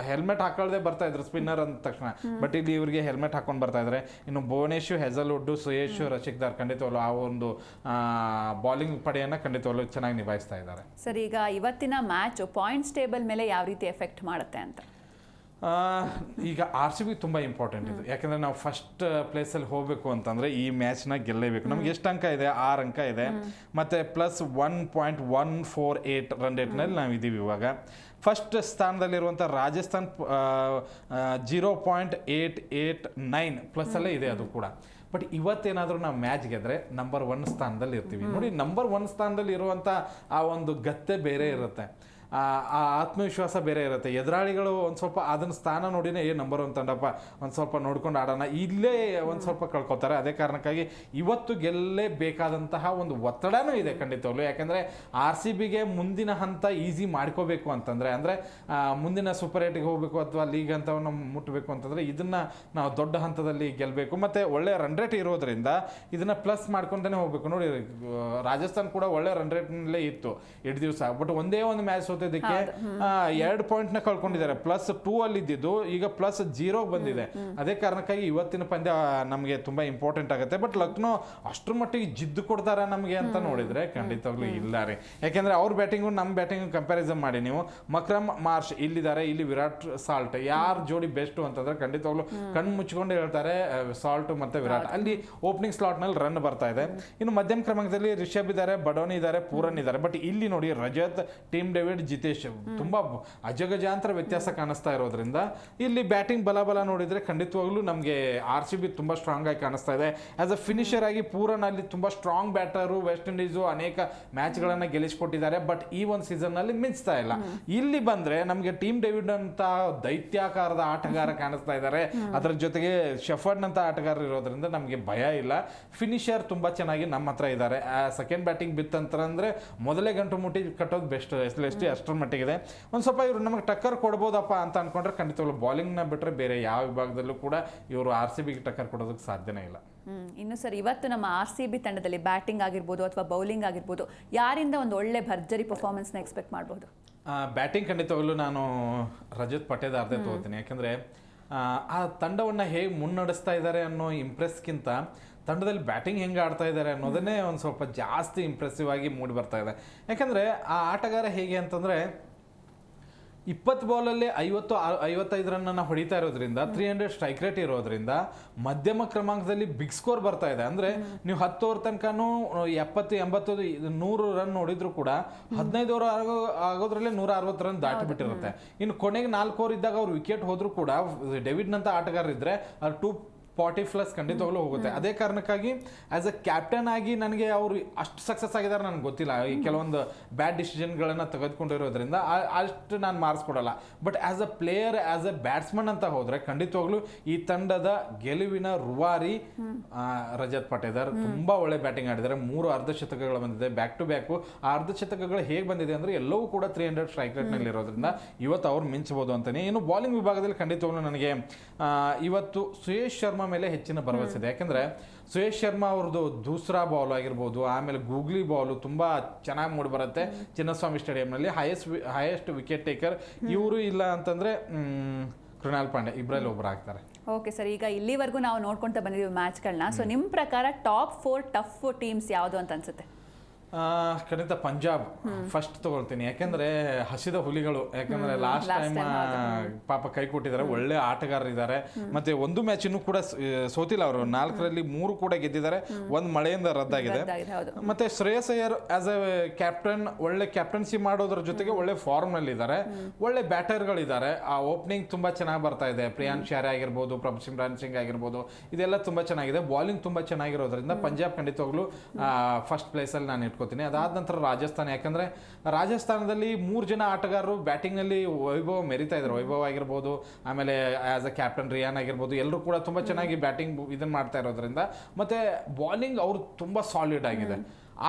ಹೆಲ್ಮೆಟ್ ಹಾಕೊಳ್ಳದೆ ಬರ್ತಾ ಇದ್ರು ಸ್ಪಿನ್ನರ್ ಅಂದ ತಕ್ಷಣ. ಬಟ್ ಇಲ್ಲಿ ಇವರಿಗೆ ಹೆಲ್ಮೆಟ್ ಹಾಕೊಂಡು ಬರ್ತಾ ಇದ್ದಾರೆ. ಇನ್ನು ಭುವನೇಶ್, ಹೆಜಲ್ವುಡ್, ಸುಯೇಶ್, ರಶಿಕ್ದಾರ್ ಖಂಡಿತವಾಗ್ಲೂ ಆ ಒಂದು ಬಾಲಿಂಗ್ ಪಡೆಯನ್ನು ಖಂಡಿತವಾಗ್ಲೂ ಚೆನ್ನಾಗಿ ನಿಭಾಯಿಸ್ತಾ ಇದ್ದಾರೆ. ಸರ್, ಈಗ ಇವತ್ತಿನ ಮ್ಯಾಚ್ ಪಾಯಿಂಟ್ಸ್ ಟೇಬಲ್ ಮೇಲೆ ಯಾವ ರೀತಿ ಎಫೆಕ್ಟ್ ಮಾಡುತ್ತೆ ಅಂತ? ಈಗ RCB ತುಂಬ ಇಂಪಾರ್ಟೆಂಟ್ ಇದು. ಯಾಕಂದರೆ ನಾವು ಫಸ್ಟ್ ಪ್ಲೇಸಲ್ಲಿ ಹೋಗಬೇಕು ಅಂತಂದರೆ ಈ ಮ್ಯಾಚ್ನ ಗೆಲ್ಲೇಬೇಕು. ನಮ್ಗೆ ಎಷ್ಟು ಅಂಕ ಇದೆ? 6 ಅಂಕ ಇದೆ. ಮತ್ತು ಪ್ಲಸ್ 1.148 ರನ್ ರೇಟ್ನಲ್ಲಿ ನಾವು ಇದ್ದೀವಿ ಇವಾಗ. ಫಸ್ಟ್ ಸ್ಥಾನದಲ್ಲಿರುವಂಥ ರಾಜಸ್ಥಾನ್ 0.889 ಪ್ಲಸ್ಸಲ್ಲೇ ಇದೆ ಅದು ಕೂಡ. ಬಟ್ ಇವತ್ತೇನಾದರೂ ನಾವು ಮ್ಯಾಚ್ ಗೆದ್ರೆ ನಂಬರ್ 1 ಸ್ಥಾನದಲ್ಲಿ ಇರ್ತೀವಿ ನೋಡಿ. ನಂಬರ್ 1 ಸ್ಥಾನದಲ್ಲಿ ಇರುವಂಥ ಆ ಒಂದು ಗತ್ತೆ ಬೇರೆ ಇರುತ್ತೆ, ಆ ಆತ್ಮವಿಶ್ವಾಸ ಬೇರೆ ಇರುತ್ತೆ. ಎದುರಾಳಿಗಳು ಒಂದು ಸ್ವಲ್ಪ ಅದನ್ನ ಸ್ಥಾನ ನೋಡಿನೇ ನಂಬರ್ 1 ತಂಡಪ್ಪ ಒಂದು ಸ್ವಲ್ಪ ನೋಡ್ಕೊಂಡು ಆಡೋಣ, ಇಲ್ಲೇ ಒಂದು ಸ್ವಲ್ಪ ಕಳ್ಕೊತಾರೆ. ಅದೇ ಕಾರಣಕ್ಕಾಗಿ ಇವತ್ತು ಗೆಲ್ಲೇಬೇಕಾದಂತಹ ಒಂದು ಒತ್ತಡನೂ ಇದೆ ಖಂಡಿತವಾಗ್ಲೂ. ಯಾಕಂದರೆ RCBಗೆ ಮುಂದಿನ ಹಂತ ಈಸಿ ಮಾಡ್ಕೋಬೇಕು ಅಂತಂದರೆ, ಅಂದರೆ ಮುಂದಿನ ಸೂಪರ್ 8ಗೆ ಹೋಗಬೇಕು ಅಥವಾ ಲೀಗ್ ಹಂತವನ್ನು ಮುಟ್ಟಬೇಕು ಅಂತಂದರೆ ಇದನ್ನು ನಾವು ದೊಡ್ಡ ಹಂತದಲ್ಲಿ ಗೆಲ್ಲಬೇಕು. ಮತ್ತು ಒಳ್ಳೆಯ ರನ್ ರೇಟ್ ಇರೋದ್ರಿಂದ ಇದನ್ನು ಪ್ಲಸ್ ಮಾಡ್ಕೊಂಡೇ ಹೋಗಬೇಕು. ನೋಡಿ, ರಾಜಸ್ಥಾನ್ ಕೂಡ ಒಳ್ಳೆ ರನ್ ರೇಟ್ನಲ್ಲೇ ಇತ್ತು 2 ದಿವಸ. ಬಟ್ ಒಂದೇ ಒಂದು ಮ್ಯಾಚ್ ಸೋತಿದ್ದಕ್ಕೆ 2 ಪಾಯಿಂಟ್ನ ಕಳ್ಕೊಂಡಿದ್ದಾರೆ. +2 ಅಲ್ಲಿ ಇದ್ದಿದ್ದು ಈಗ +0 ಬಂದಿದೆ. ಅದೇ ಕಾರಣಕ್ಕಾಗಿ ಇವತ್ತಿನ ಪಂದ್ಯ ನಮಗೆ ತುಂಬಾ ಇಂಪಾರ್ಟೆಂಟ್ ಆಗುತ್ತೆ. ಬಟ್ ಲಕ್ನೋ ಅಷ್ಟ್ರ ಮಟ್ಟಿಗೆ ಜಿದ್ದು ಕೊಡ್ತಾರ ನಮಗೆ ಅಂತ ನೋಡಿದ್ರೆ ಖಂಡಿತವಾಗ್ಲೂ ಇಲ್ಲ ರೀ. ಯಾಕೆಂದ್ರೆ ಅವ್ರ ಬ್ಯಾಟಿಂಗು ನಮ್ಮ ಬ್ಯಾಟಿಂಗು ಕಂಪ್ಯಾರಿಸನ್ ಮಾಡಿ ನೀವು ಮಕ್ರಮ್ ಮಾರ್ಷ್ ಇಲ್ಲಿದ್ದಾರೆ, ಇಲ್ಲಿ ವಿರಾಟ್ ಸಾಲ್ಟ್, ಯಾರು ಜೋಡಿ ಬೆಸ್ಟ್ ಅಂತಂದ್ರೆ ಖಂಡಿತವಾಗ್ಲೂ ಕಣ್ಣು ಮುಚ್ಕೊಂಡು ಹೇಳ್ತಾರೆ ಸಾಲ್ಟ್ ಮತ್ತೆ ವಿರಾಟ್. ಅಲ್ಲಿ ಓಪನಿಂಗ್ ಸ್ಲಾಟ್ ನಲ್ಲಿ ರನ್ ಬರ್ತಾ ಇದೆ. ಇನ್ನು ಮಧ್ಯಮ ಕ್ರಮಾಂಕದಲ್ಲಿ ರಿಷಬ್ ಇದ್ದಾರೆ, ಬಡೋನಿ ಇದ್ದಾರೆ, ಪೂರನ್ ಇದ್ದಾರೆ. ಬಟ್ ಇಲ್ಲಿ ನೋಡಿ ರಜತ್, ಟೀಮ್ ಡೇವಿಡ್, ಜಿತೇಶ್ ತುಂಬಾ ಅಜಗಜಾಂತರ ವ್ಯತ್ಯಾಸ ಕಾಣಿಸ್ತಾ ಇರೋದ್ರಿಂದ ಇಲ್ಲಿ ಬ್ಯಾಟಿಂಗ್ ಬಲ ನೋಡಿದ್ರೆ ಖಂಡಿತವಾಗ್ಲೂ ನಮಗೆ RCB ತುಂಬಾ ಸ್ಟ್ರಾಂಗ್ ಆಗಿ ಕಾಣಿಸ್ತಾ ಇದೆ. ಆಸ್ ಅ ಫಿನಿಷರ್ ಆಗಿ ಪೂರನ್ ಅಲ್ಲಿ ತುಂಬಾ ಸ್ಟ್ರಾಂಗ್ ಬ್ಯಾಟರು, ವೆಸ್ಟ್ ಇಂಡೀಸು ಅನೇಕ ಮ್ಯಾಚ್ ಗಳನ್ನ ಗೆಲ್ಲಿಸಿಕೊಟ್ಟಿದ್ದಾರೆ. ಬಟ್ ಈ ಒಂದು ಸೀಸನ್ ನಲ್ಲಿ ಮಿಂಚ್ತಾ ಇಲ್ಲ. ಇಲ್ಲಿ ಬಂದ್ರೆ ನಮಗೆ ಟೀಮ್ ಡೇವಿಡ್ ಅಂತ ದೈತ್ಯಾಕಾರದ ಆಟಗಾರ ಕಾಣಿಸ್ತಾ ಇದ್ದಾರೆ. ಅದರ ಜೊತೆಗೆ ಶೆಫರ್ಡ್ ಅಂತ ಆಟಗಾರ ಇರೋದ್ರಿಂದ ನಮಗೆ ಭಯ ಇಲ್ಲ. ಫಿನಿಷರ್ ತುಂಬಾ ಚೆನ್ನಾಗಿ ನಮ್ಮ ಹತ್ರ ಇದ್ದಾರೆ. ಸೆಕೆಂಡ್ ಬ್ಯಾಟಿಂಗ್ ಬಿತ್ತಂತಂದ್ರೆ ಮೊದಲೇ ಗಂಟು ಮುಟ್ಟಿ ಕಟ್ಟೋದು ಬೆಸ್ಟ್ ಅಷ್ಟರ ಮಟ್ಟಿಗಿದೆ. ಒಂದು ಸ್ವಲ್ಪ ಇವರು ನಮಗೆ ಟಕ್ಕರ್ ಕೊಡ್ಬೋದಪ್ಪ ಅಂತ ಅನ್ಕೊಂಡ್ರೆ ಖಂಡಿತವಾಗ್ಲೂ ಬಾಲಿಂಗ್ನ ಬಿಟ್ಟರೆ ಬೇರೆ ಯಾವ ವಿಭಾಗದಲ್ಲೂ ಕೂಡ ಇವರು RCBಗೆ ಟಕ್ಕರ್ ಕೊಡೋದಕ್ಕೆ ಸಾಧ್ಯನೇ ಇಲ್ಲ. ಇನ್ನು ಸರ್, ಇವತ್ತು ನಮ್ಮ RCB ತಂಡದಲ್ಲಿ ಬ್ಯಾಟಿಂಗ್ ಆಗಿರ್ಬೋದು ಅಥವಾ ಬೌಲಿಂಗ್ ಆಗಿರ್ಬೋದು, ಯಾರಿಂದ ಒಂದು ಒಳ್ಳೆ ಭರ್ಜರಿ ಪರ್ಫಾರ್ಮೆನ್ಸ್ನ ಎಕ್ಸ್ಪೆಕ್ಟ್ ಮಾಡ್ಬೋದು? ಬ್ಯಾಟಿಂಗ್ ಖಂಡಿತವಾಗ್ಲೂ ನಾನು ರಜತ್ ಪಟೇದಾರ್ದೇ ತಗೋತೀನಿ. ಯಾಕಂದರೆ ಆ ತಂಡವನ್ನು ಹೇಗೆ ಮುನ್ನಡೆಸ್ತಾ ಇದ್ದಾರೆ ಅನ್ನೋ ಇಂಪ್ರೆಸ್ಗಿಂತ ತಂಡದಲ್ಲಿ ಬ್ಯಾಟಿಂಗ್ ಹೆಂಗೆ ಆಡ್ತಾ ಇದ್ದಾರೆ ಅನ್ನೋದನ್ನೇ ಒಂದು ಸ್ವಲ್ಪ ಜಾಸ್ತಿ ಇಂಪ್ರೆಸಿವ್ ಆಗಿ ಮೂಡಿ ಬರ್ತಾ ಇದೆ. ಯಾಕಂದರೆ ಆ ಆಟಗಾರ ಹೇಗೆ ಅಂತಂದರೆ 20 ಬಾಲಲ್ಲಿ 55 ರನ್ನನ್ನು ಹೊಡಿತಾ ಇರೋದ್ರಿಂದ 300 ಸ್ಟ್ರೈಕ್ ರೇಟ್ ಇರೋದ್ರಿಂದ ಮಧ್ಯಮ ಕ್ರಮಾಂಕದಲ್ಲಿ ಬಿಗ್ ಸ್ಕೋರ್ ಬರ್ತಾ ಇದೆ. ಅಂದರೆ ನೀವು 10 ಓವರ್ ತನಕನೂ 70, 80, 100 ರನ್ ನೋಡಿದ್ರು ಕೂಡ 15 ಓವರ್ ಆಗೋದ್ರಲ್ಲೇ 160 ರನ್ ದಾಟಿ ಬಿಟ್ಟಿರುತ್ತೆ. ಇನ್ನು ಕೊನೆಗೆ 4 ಓವರ್ ಇದ್ದಾಗ ಅವ್ರು ವಿಕೆಟ್ ಹೋದ್ರು ಕೂಡ ಡೇವಿಡ್ನಂತ ಆಟಗಾರ ಇದ್ರೆ ಅದು 240+ ಖಂಡಿತವಾಗ್ಲೂ ಹೋಗುತ್ತೆ. ಅದೇ ಕಾರಣಕ್ಕಾಗಿ ಆಸ್ ಅ ಕ್ಯಾಪ್ಟನ್ ಆಗಿ ನನಗೆ ಅವರು ಅಷ್ಟು ಸಕ್ಸಸ್ ಆಗಿದ್ದಾರೆ ನನಗೆ ಗೊತ್ತಿಲ್ಲ. ಈ ಕೆಲವೊಂದು ಬ್ಯಾಡ್ ಡಿಸಿಷನ್ಗಳನ್ನು ತೆಗೆದುಕೊಂಡಿರೋದ್ರಿಂದ ಅಷ್ಟು ನಾನು ಮಾರ್ಕ್ಸ್ ಕೊಡಲ್ಲ. But as a player, as a batsman ಅಂತ ಹೋದರೆ ಖಂಡಿತವಾಗ್ಲೂ ಈ ತಂಡದ ಗೆಲುವಿನ ರೂವಾರಿ ರಜತ್ ಪಟೇದಾರ್ ತುಂಬ ಒಳ್ಳೆ ಬ್ಯಾಟಿಂಗ್ ಆಡಿದ್ದಾರೆ. 3 ಅರ್ಧಶತಕಗಳು ಬಂದಿದೆ ಬ್ಯಾಕ್ ಟು ಬ್ಯಾಕು. ಆ ಅರ್ಧಶತಕಗಳು ಹೇಗೆ ಬಂದಿದೆ ಅಂದರೆ ಎಲ್ಲವೂ ಕೂಡ 300 ಸ್ಟ್ರೈಕ್ ರೇಟ್ನಲ್ಲಿ ಇರೋದ್ರಿಂದ ಇವತ್ತು ಅವ್ರು ಮಿಂಚಬಹುದು ಅಂತಾನೆ. ಇನ್ನು ಬಾಲಿಂಗ್ ವಿಭಾಗದಲ್ಲಿ ಖಂಡಿತವಾಗ್ಲೂ ನನಗೆ ಇವತ್ತು ಸುಯೇಶ್ ಶರ್ಮಾ ಮೇಲೆ ಹೆಚ್ಚಿನ ಭರವಸೆ ಇದೆ. ಯಾಕಂದ್ರೆ ಸುಯೇಶ್ ಶರ್ಮಾ ಅವ್ರದ್ದು ದೂಸರಾ ಬಾಲ್ ಆಗಿರ್ಬೋದು, ಆಮೇಲೆ ಗೂಗ್ಲಿ ಬಾಲು ತುಂಬ ಚೆನ್ನಾಗಿ ಮೂಡಿ ಬರುತ್ತೆ ಚಿನ್ನಸ್ವಾಮಿ ಸ್ಟೇಡಿಯಂನಲ್ಲಿ. ಹೈಯೆಸ್ಟ್ ವಿಕೆಟ್ ಟೇಕರ್ ಇವರು ಇಲ್ಲ ಅಂತಂದ್ರೆ ಕೃಣಾಲ್ ಪಾಂಡೆ, ಇಬ್ಬರಲ್ಲಿ ಒಬ್ಬರು ಆಗ್ತಾರೆ. ಓಕೆ ಸರ್, ಈಗ ಇಲ್ಲಿವರೆಗೂ ನಾವು ನೋಡ್ಕೊಂತ ಬಂದಿದ್ದೀವಿ ಮ್ಯಾಚ್ಗಳನ್ನ. ಸೊ ನಿಮ್ಮ ಪ್ರಕಾರ ಟಾಪ್ 4 ಟಫ್ ಟೀಮ್ಸ್ ಯಾವುದು ಅಂತ ಅನ್ಸುತ್ತೆ? ಖಂಡಿತ ಪಂಜಾಬ್ ಫಸ್ಟ್ ತಗೊಳ್ತೀನಿ. ಯಾಕೆಂದ್ರೆ ಹಸಿದ ಹುಲಿಗಳು. ಯಾಕಂದ್ರೆ ಲಾಸ್ಟ್ ಟೈಮ್ ಪಾಪ ಕೈ ಕೊಟ್ಟಿದ್ದಾರೆ, ಒಳ್ಳೆ ಆಟಗಾರರಿದ್ದಾರೆ. ಮತ್ತೆ ಒಂದು ಮ್ಯಾಚ್ ಇನ್ನೂ ಕೂಡ ಸೋತಿಲ್ಲ ಅವರು. 4ರಲ್ಲಿ 3 ಕೂಡ ಗೆದ್ದಿದ್ದಾರೆ, ಒಂದು ಮಳೆಯಿಂದ ರದ್ದಾಗಿದೆ. ಮತ್ತೆ Shreyas Iyer as A captain ಒಳ್ಳೆ ಕ್ಯಾಪ್ಟನ್ಸಿ ಮಾಡೋದ್ರ ಜೊತೆಗೆ ಒಳ್ಳೆ ಫಾರ್ಮ್ ನಲ್ಲಿ ಇದ್ದಾರೆ, ಒಳ್ಳೆ ಬ್ಯಾಟರ್ಗಳಿದ್ದಾರೆ. ಆ ಓಪನಿಂಗ್ ತುಂಬಾ ಚೆನ್ನಾಗಿ ಬರ್ತಾ ಇದೆ. ಪ್ರಿಯಾಂಶ್ ಶ್ಯಾರೆ ಆಗಿರ್ಬೋದು, ಪ್ರಭು ಸಿಮ್ರಾನ್ ಸಿಂಗ್ ಆಗಿರ್ಬೋದು, ಇದೆಲ್ಲ ತುಂಬಾ ಚೆನ್ನಾಗಿದೆ. ಬಾಲಿಂಗ್ ತುಂಬಾ ಚೆನ್ನಾಗಿರೋದ್ರಿಂದ ಪಂಜಾಬ್ ಖಂಡಿತವಾಗ್ಲೂ ಫಸ್ಟ್ ಪ್ಲೇಸ್ ಅಲ್ಲಿ ನಾನು ಇಟ್ಕೋತೀನಿ. ಅದಾದ ನಂತರ ರಾಜಸ್ಥಾನ. ಯಾಕಂದ್ರೆ ರಾಜಸ್ಥಾನದಲ್ಲಿ 3 ಜನ ಆಟಗಾರರು ಬ್ಯಾಟಿಂಗ್ ನಲ್ಲಿ ವೈಭವ ಮೆರಿತಾ ಇದ್ದಾರೆ. ವೈಭವ್ ಆಗಿರ್ಬೋದು, ಆಮೇಲೆ ಆಸ್ ಅ ಕ್ಯಾಪ್ಟನ್ ರಿಯಾನ್ ಆಗಿರ್ಬೋದು, ಎಲ್ಲರೂ ಕೂಡ ತುಂಬಾ ಚೆನ್ನಾಗಿ ಬ್ಯಾಟಿಂಗ್ ಇದನ್ನ ಮಾಡ್ತಾ ಇರೋದ್ರಿಂದ, ಮತ್ತೆ ಬಾಲಿಂಗ್ ಅವರು ತುಂಬಾ ಸಾಲಿಡ್ ಆಗಿದೆ.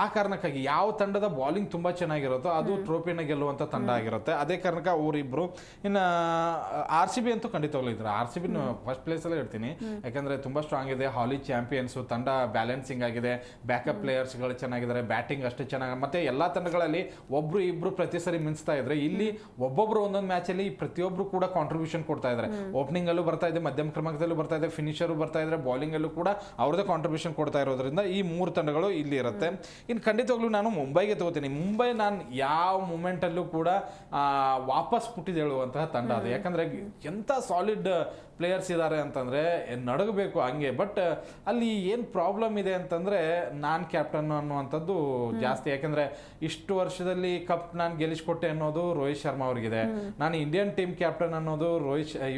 ಆ ಕಾರಣಕ್ಕಾಗಿ ಯಾವ ತಂಡದ ಬಾಲಿಂಗ್ ತುಂಬ ಚೆನ್ನಾಗಿರುತ್ತೋ ಅದು ಟ್ರೋಫಿನ ಗೆಲ್ಲುವಂಥ ತಂಡ ಆಗಿರುತ್ತೆ. ಅದೇ ಕಾರಣಕ್ಕೆ ಅವರಿಬ್ಬರು. ಇನ್ನು RCB ಅಂತೂ ಖಂಡಿತವಾಗ್ಲೂ ಇದ್ದಾರೆ. RCB ಫಸ್ಟ್ ಪ್ಲೇಸಲ್ಲೇ ಇಡ್ತೀನಿ. ಯಾಕಂದರೆ ತುಂಬ ಸ್ಟ್ರಾಂಗ್ ಇದೆ, ಹಾಲಿ ಚಾಂಪಿಯನ್ಸು, ತಂಡ ಬ್ಯಾಲೆನ್ಸಿಂಗ್ ಆಗಿದೆ, ಬ್ಯಾಕಪ್ ಪ್ಲೇಯರ್ಸ್ಗಳು ಚೆನ್ನಾಗಿದ್ದಾರೆ, ಬ್ಯಾಟಿಂಗ್ ಅಷ್ಟೇ ಚೆನ್ನಾಗಿ. ಮತ್ತು ಎಲ್ಲ ತಂಡಗಳಲ್ಲಿ ಒಬ್ಬರು ಇಬ್ಬರು ಪ್ರತಿ ಸರಿ ಮಿಂಚ್ತಾ ಇದ್ರೆ, ಇಲ್ಲಿ ಒಬ್ಬೊಬ್ಬರು ಒಂದೊಂದು ಮ್ಯಾಚಲ್ಲಿ ಪ್ರತಿಯೊಬ್ಬರು ಕೂಡ ಕಾಂಟ್ರಿಬ್ಯೂಷನ್ ಕೊಡ್ತಾ ಇದ್ದಾರೆ. ಓಪನಿಂಗಲ್ಲೂ ಬರ್ತಾ ಇದೆ, ಮಧ್ಯಮ ಕ್ರಮಾಂಕದಲ್ಲೂ ಬರ್ತಾ ಇದೆ, ಫಿನಿಷರು ಬರ್ತಾ ಇದ್ದಾರೆ, ಬಾಲಿಂಗಲ್ಲೂ ಕೂಡ ಅವ್ರದ್ದೇ ಕಾಂಟ್ರಿಬ್ಯೂಷನ್ ಕೊಡ್ತಾ ಇರೋದ್ರಿಂದ ಈ 3 ತಂಡಗಳು ಇಲ್ಲಿ ಇರುತ್ತೆ. ಇನ್ನು ಖಂಡಿತವಾಗ್ಲೂ ನಾನು ಮುಂಬೈಗೆ ತಗೋತೀನಿ. ಮುಂಬೈ ನಾನು ಯಾವ ಮೂಮೆಂಟಲ್ಲೂ ಕೂಡ ವಾಪಸ್ ಪುಟ್ಟಿದೇಳುವಂತಹ ತಂಡ ಅದು. ಯಾಕಂದರೆ ಎಂಥ ಸಾಲಿಡ್ ಪ್ಲೇಯರ್ಸ್ ಇದ್ದಾರೆ ಅಂತಂದರೆ ನಡಗಬೇಕು ಹಂಗೆ. ಬಟ್ ಅಲ್ಲಿ ಏನು ಪ್ರಾಬ್ಲಮ್ ಇದೆ ಅಂತಂದರೆ ನಾನ್ ಕ್ಯಾಪ್ಟನ್ ಅನ್ನುವಂಥದ್ದು ಜಾಸ್ತಿ. ಯಾಕಂದರೆ ಇಷ್ಟು ವರ್ಷದಲ್ಲಿ ಕಪ್ ನಾನು ಗೆಲ್ಲಿಸ್ಕೊಟ್ಟೆ ಅನ್ನೋದು ರೋಹಿತ್ ಶರ್ಮಾ ಅವ್ರಿಗಿದೆ. ನಾನು ಇಂಡಿಯನ್ ಟೀಮ್ ಕ್ಯಾಪ್ಟನ್ ಅನ್ನೋದು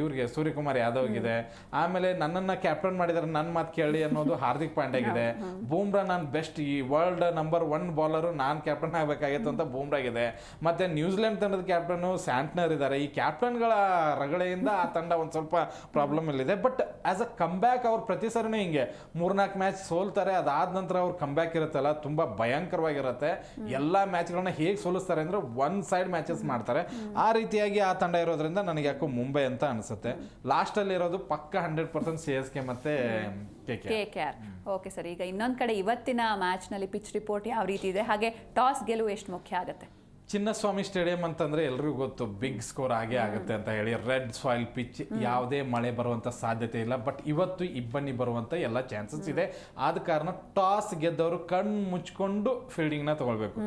ಇವ್ರಿಗೆ ಸೂರ್ಯಕುಮಾರ್ ಯಾದವ್ಗಿದೆ. ಆಮೇಲೆ ನನ್ನನ್ನು ಕ್ಯಾಪ್ಟನ್ ಮಾಡಿದರೆ ನನ್ನ ಮಾತು ಕೇಳಿ ಅನ್ನೋದು ಹಾರ್ದಿಕ್ ಪಾಂಡ್ಯಾಗಿದೆ. ಬೂಮ್ರಾ ನಾನು ಬೆಸ್ಟ್, ಈ ವರ್ಲ್ಡ್ ನಂಬರ್ 1 ಬಾಲರು ನಾನು ಕ್ಯಾಪ್ಟನ್ ಆಗಬೇಕಾಗಿತ್ತು ಅಂತ ಬೂಮ್ರಾಗಿದೆ. ಮತ್ತು ನ್ಯೂಜಿಲೆಂಡ್ ತಂಡದ ಕ್ಯಾಪ್ಟನ್ನು ಸ್ಯಾಂಟ್ನರ್ ಇದ್ದಾರೆ. ಈ ಕ್ಯಾಪ್ಟನ್ಗಳ ರಗಳೆಯಿಂದ ಆ ತಂಡ ಒಂದು ಸ್ವಲ್ಪ ಪ್ರಾಬ್ಲಮ್ ಇಲ್ಲಿದೆ. ಬಟ್ ಆಸ್ ಅ ಕಮ್ಬ್ಯಾಕ್ ಅವ್ರು ಪ್ರತಿ ಸರಿನೂ ಹಿಂಗೆ 3-4 ಮ್ಯಾಚ್ ಸೋಲ್ತಾರೆ. ಅದಾದ ನಂತರ ಅವ್ರ ಕಮ್ಬ್ಯಾಕ್ ಇರುತ್ತಲ್ಲ ತುಂಬ ಭಯಂಕರವಾಗಿರುತ್ತೆ. ಎಲ್ಲ ಮ್ಯಾಚ್ಗಳನ್ನ ಹೇಗೆ ಸೋಲಿಸ್ತಾರೆ ಅಂದರೆ ಒನ್ ಸೈಡ್ ಮ್ಯಾಚಸ್ ಮಾಡ್ತಾರೆ. ಆ ರೀತಿಯಾಗಿ ಆ ತಂಡ ಇರೋದ್ರಿಂದ ನನಗೆ ಯಾಕೋ ಮುಂಬೈ ಅಂತ ಅನಿಸುತ್ತೆ. ಲಾಸ್ಟಲ್ಲಿ ಇರೋದು ಪಕ್ಕ 100% CSK ಮತ್ತೆ KKR. ಓಕೆ ಸರ್, ಈಗ ಇನ್ನೊಂದು ಕಡೆ ಇವತ್ತಿನ ಮ್ಯಾಚ್ನಲ್ಲಿ ಪಿಚ್ ರಿಪೋರ್ಟ್ ಯಾವ ರೀತಿ ಇದೆ, ಹಾಗೆ ಟಾಸ್ ಗೆಲುವು ಎಷ್ಟು ಮುಖ್ಯ ಆಗುತ್ತೆ? ಚಿನ್ನಸ್ವಾಮಿ ಸ್ಟೇಡಿಯಂ ಅಂತಂದ್ರೆ ಎಲ್ರಿಗೂ ಗೊತ್ತು, ಬಿಗ್ ಸ್ಕೋರ್ ಆಗೇ ಆಗುತ್ತೆ ಅಂತ ಹೇಳಿ. ರೆಡ್ ಸಾಯಿಲ್ ಪಿಚ್, ಯಾವುದೇ ಮಳೆ ಬರುವಂತ ಸಾಧ್ಯತೆ ಇಲ್ಲ. ಬಟ್ ಇವತ್ತು ಇಬ್ಬನಿ ಬರುವಂತ ಎಲ್ಲ ಚಾನ್ಸಸ್ ಇದೆ. ಆದ ಕಾರಣ ಟಾಸ್ ಗೆದ್ದವರು ಕಣ್ಣು ಮುಚ್ಕೊಂಡು ಫೀಲ್ಡಿಂಗ್ ನ ತಗೊಳ್ಬೇಕು.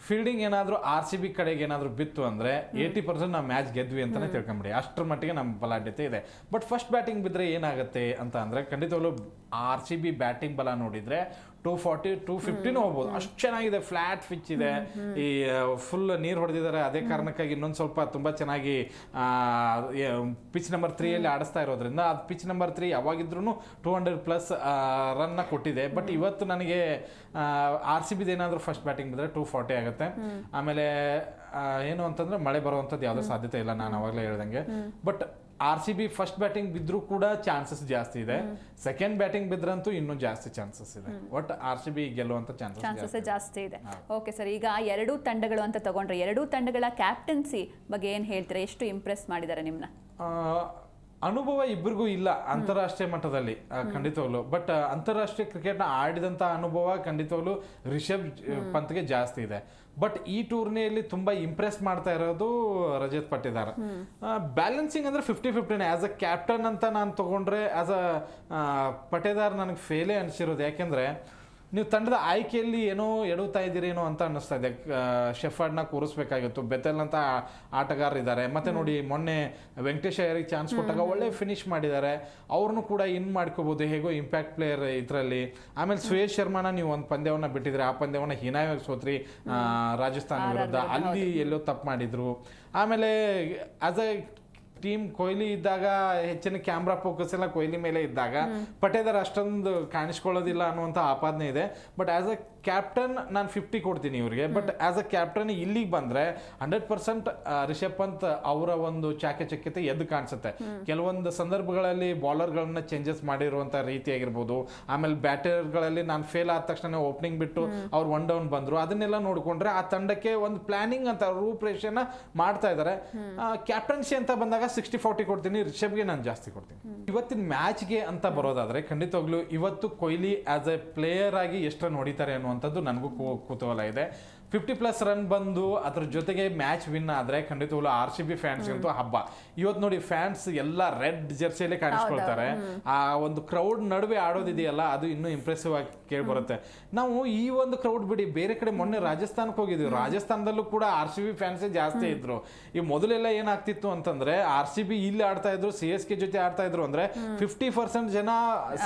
ಫೀಲ್ಡಿಂಗ್ ಏನಾದರೂ RCB ಕಡೆಗೆ ಏನಾದರೂ ಬಿತ್ತು ಅಂದರೆ 80% ನಾವು ಮ್ಯಾಚ್ ಗೆದ್ವಿ ಅಂತಾನೆ ತಿಳ್ಕೊಂಬಿಡಿ. ಅಷ್ಟರ ಮಟ್ಟಿಗೆ ನಮ್ಮ ಬಲಾಢ್ಯತೆ ಇದೆ. ಬಟ್ ಫಸ್ಟ್ ಬ್ಯಾಟಿಂಗ್ ಬಿದ್ದರೆ ಏನಾಗುತ್ತೆ ಅಂತ ಅಂದರೆ ಖಂಡಿತವಾಗ್ಲೂ RCB ಬ್ಯಾಟಿಂಗ್ ಬಲ ನೋಡಿದರೆ 240 250 ಹೋಗ್ಬೋದು. ಅಷ್ಟು ಚೆನ್ನಾಗಿದೆ, ಫ್ಲಾಟ್ ಪಿಚ್ ಇದೆ, ಈ ಫುಲ್ ನೀರು ಹೊಡೆದಿದ್ದಾರೆ. ಅದೇ ಕಾರಣಕ್ಕಾಗಿ ಇನ್ನೊಂದು ಸ್ವಲ್ಪ ತುಂಬ ಚೆನ್ನಾಗಿ ಪಿಚ್ ನಂಬರ್ 3ಯಲ್ಲಿ ಆಡಿಸ್ತಾ ಇರೋದ್ರಿಂದ ಅದು ಪಿಚ್ ನಂಬರ್ 3 ಯಾವಾಗಿದ್ರೂ 200+ ರನ್ನ ಕೊಟ್ಟಿದೆ. ಬಟ್ ಇವತ್ತು ನನಗೆ RCB ಏನಾದರೂ ಫಸ್ಟ್ ಬ್ಯಾಟಿಂಗ್ ಬಿದ್ದರೆ 240 ಆಗುತ್ತೆ. ಆಮೇಲೆ ಏನು ಅಂತಂದ್ರೆ ಮಳೆ ಬರುವಂಥದ್ದು ಯಾವುದೇ ಸಾಧ್ಯತೆ ಇಲ್ಲ, ನಾನು ಅವಾಗಲೇ ಹೇಳ್ದಂಗೆ. ಬಟ್ RCB ಫಸ್ಟ್ ಬ್ಯಾಟಿಂಗ್ ಬಿದ್ದರೂ ಕೂಡ ಚಾನ್ಸಸ್ ಜಾಸ್ತಿ ಇದೆ. ಸೆಕೆಂಡ್ ಬ್ಯಾಟಿಂಗ್ ಬಿದ್ರಂತೂ ಇನ್ನೂ ಜಾಸ್ತಿ ಚಾನ್ಸಸ್ ಇದೆ. ಒಟ್ಟು RCB ಗೆಲ್ಲುವಂತ ಚಾನ್ಸಸ್ ಜಾಸ್ತಿ ಇದೆ. ಓಕೆ ಸರ್, ಈಗ ಎರಡೂ ತಂಡಗಳು ಅಂತ ತಗೊಂಡ್ರೆ ಎರಡೂ ತಂಡಗಳ ಕ್ಯಾಪ್ಟನ್ಸಿ ಬಗ್ಗೆ ಏನು ಹೇಳ್ತೀರಾ? ಎಷ್ಟು ಇಂಪ್ರೆಸ್ ಮಾಡಿದ್ದಾರೆ ನಿಮ್ಮನ್ನ? ಅನುಭವ ಇಬ್ಬರಿಗೂ ಇಲ್ಲ ಅಂತಾರಾಷ್ಟ್ರೀಯ ಮಟ್ಟದಲ್ಲಿ ಖಂಡಿತವಾಗ್ಲು. ಬಟ್ ಅಂತಾರಾಷ್ಟ್ರೀಯ ಕ್ರಿಕೆಟ್ನ ಆಡಿದಂಥ ಅನುಭವ ಖಂಡಿತವಾಗ್ಲು ರಿಷಬ್ ಪಂತ್ಗೆ ಜಾಸ್ತಿ ಇದೆ. ಬಟ್ ಈ ಟೂರ್ನಿಯಲ್ಲಿ ತುಂಬಾ ಇಂಪ್ರೆಸ್ ಮಾಡ್ತಾ ಇರೋದು ರಜತ್ ಪಟ್ಟಿದಾರ್. ಬ್ಯಾಲೆನ್ಸಿಂಗ್ ಅಂದ್ರೆ 50-50. ಆಸ್ ಅ ಕ್ಯಾಪ್ಟನ್ ಅಂತ ನಾನು ತಗೊಂಡ್ರೆ ಆಸ್ ಅ ಪಟ್ಟೇದಾರ್ ನನಗೆ ಫೇಲೇ ಅನಿಸಿರೋದು. ಯಾಕೆಂದ್ರೆ ನೀವು ತಂಡದ ಆಯ್ಕೆಯಲ್ಲಿ ಏನೋ ಎಡುತ್ತಾ ಇದ್ದೀರೇನೋ ಅಂತ ಅನ್ನಿಸ್ತಾ ಇದೆ. ಶೆಫರ್ಡ್ನ ಕೂರಿಸ್ಬೇಕಾಗಿತ್ತು. ಬೆತೆಲ್ ಅಂತ ಆಟಗಾರರಿದ್ದಾರೆ. ಮತ್ತೆ ನೋಡಿ, ಮೊನ್ನೆ ವೆಂಕಟೇಶ್ ಅಯ್ಯರಿಗೆ ಚಾನ್ಸ್ ಕೊಟ್ಟಾಗ ಒಳ್ಳೆ ಫಿನಿಶ್ ಮಾಡಿದ್ದಾರೆ. ಅವ್ರನ್ನೂ ಕೂಡ ಇನ್ ಮಾಡ್ಕೋಬಹುದು, ಹೇಗೋ ಇಂಪ್ಯಾಕ್ಟ್ ಪ್ಲೇಯರ್ ಇದರಲ್ಲಿ. ಆಮೇಲೆ ಸುಯೇಶ್ ಶರ್ಮಾನ ನೀವು ಒಂದು ಪಂದ್ಯವನ್ನ ಬಿಟ್ಟಿದ್ರೆ, ಆ ಪಂದ್ಯವನ್ನ ಹೀನಾಯವಾಗಿ ಸೋತ್ರಿ ರಾಜಸ್ಥಾನ ವಿರುದ್ಧ. ಅಲ್ಲಿ ಎಲ್ಲೋ ತಪ್ಪು ಮಾಡಿದ್ರು. ಆಮೇಲೆ ಆಸ್ ಅ ಟೀಮ್ ಕೊಹ್ಲಿ ಇದ್ದಾಗ ಹೆಚ್ಚಿನ ಕ್ಯಾಮ್ರಾ ಫೋಕಸ್ ಎಲ್ಲ ಕೊಹ್ಲಿ ಮೇಲೆ ಇದ್ದಾಗ ಪಟೇದಾರ್ ಅಷ್ಟೊಂದು ಕಾಣಿಸ್ಕೊಳ್ಳೋದಿಲ್ಲ ಅನ್ನುವಂಥ ಆಪಾದನೆ ಇದೆ. ಬಟ್ ಆಸ್ ಅ ಕ್ಯಾಪ್ಟನ್ ನಾನು 50 ಕೊಡ್ತೀನಿ ಇವ್ರಿಗೆ. ಬಟ್ ಆಸ್ ಅ ಕ್ಯಾಪ್ಟನ್ ಇಲ್ಲಿಗೆ ಬಂದ್ರೆ 100% ರಿಷಬ್ ಪಂತ್ ಅವರ ಒಂದು ಚಾಕಚಕ್ಯತೆ ಎದ್ದು ಕಾಣಿಸುತ್ತೆ. ಕೆಲವೊಂದು ಸಂದರ್ಭಗಳಲ್ಲಿ ಬಾಲರ್ಗಳನ್ನ ಚೇಂಜಸ್ ಮಾಡಿರುವಂಥ ರೀತಿ ಆಗಿರ್ಬೋದು. ಆಮೇಲೆ ಬ್ಯಾಟರ್ಗಳಲ್ಲಿ ನಾನು ಫೇಲ್ ಆದ ತಕ್ಷಣ ಓಪನಿಂಗ್ ಬಿಟ್ಟು ಅವ್ರು 1 ಡೌನ್ ಬಂದ್ರು. ಅದನ್ನೆಲ್ಲ ನೋಡ್ಕೊಂಡ್ರೆ ಆ ತಂಡಕ್ಕೆ ಒಂದು ಪ್ಲಾನಿಂಗ್ ಅಂತ ರೂಪರೇಷೆನ ಮಾಡ್ತಾ ಇದ್ದಾರೆ. ಕ್ಯಾಪ್ಟನ್ಸಿ ಅಂತ ಬಂದಾಗ 60-40 ಕೊಡ್ತೀನಿ. ರಿಷಬ್ಗೆ ನಾನು ಜಾಸ್ತಿ ಕೊಡ್ತೀನಿ. ಇವತ್ತಿನ ಮ್ಯಾಚ್ಗೆ ಅಂತ ಬರೋದಾದ್ರೆ ಖಂಡಿತವಾಗ್ಲೂ ಇವತ್ತು ಕೊಹ್ಲಿ ಆಸ್ ಎ ಪ್ಲೇಯರ್ ಆಗಿ ಎಷ್ಟು ನೋಡಿತಾರೆ ಅನ್ನುವಂಥದ್ದು ನನಗೂ ಕುತೂಹಲ ಇದೆ. 50+ ರನ್ ಬಂದು ಅದ್ರ ಜೊತೆಗೆ ಮ್ಯಾಚ್ ವಿನ್ ಆದ್ರೆ ಖಂಡಿತವಾಗ್ಲೂ RCB ಫ್ಯಾನ್ಸ್ ಅಂತೂ ಹಬ್ಬ. ಇವತ್ತು ನೋಡಿ, ಫ್ಯಾನ್ಸ್ ಎಲ್ಲ ರೆಡ್ ಜರ್ಸಿಯಲ್ಲೇ ಕಾಣಿಸ್ಕೊಳ್ತಾರೆ. ಆ ಒಂದು ಕ್ರೌಡ್ ನಡುವೆ ಆಡೋದಿದೆಯಲ್ಲ, ಅದು ಇನ್ನೂ ಇಂಪ್ರೆಸಿವ್ ಆಗಿ ಕೇಳ್ಬರುತ್ತೆ. ನಾವು ಈ ಒಂದು ಕ್ರೌಡ್ ಬಿಡಿ, ಬೇರೆ ಕಡೆ ಮೊನ್ನೆ ರಾಜಸ್ಥಾನಕ್ಕೆ ಹೋಗಿದ್ವಿ. ರಾಜಸ್ಥಾನದಲ್ಲೂ ಕೂಡ RCB ಫ್ಯಾನ್ಸೇ ಜಾಸ್ತಿ ಇದ್ರು. ಈ ಮೊದಲೆಲ್ಲ ಏನಾಗ್ತಿತ್ತು ಅಂತಂದ್ರೆ RCB ಇಲ್ಲಿ ಆಡ್ತಾ ಇದ್ರು, CSK ಜೊತೆ ಆಡ್ತಾ ಇದ್ರು ಅಂದ್ರೆ 50% ಜನ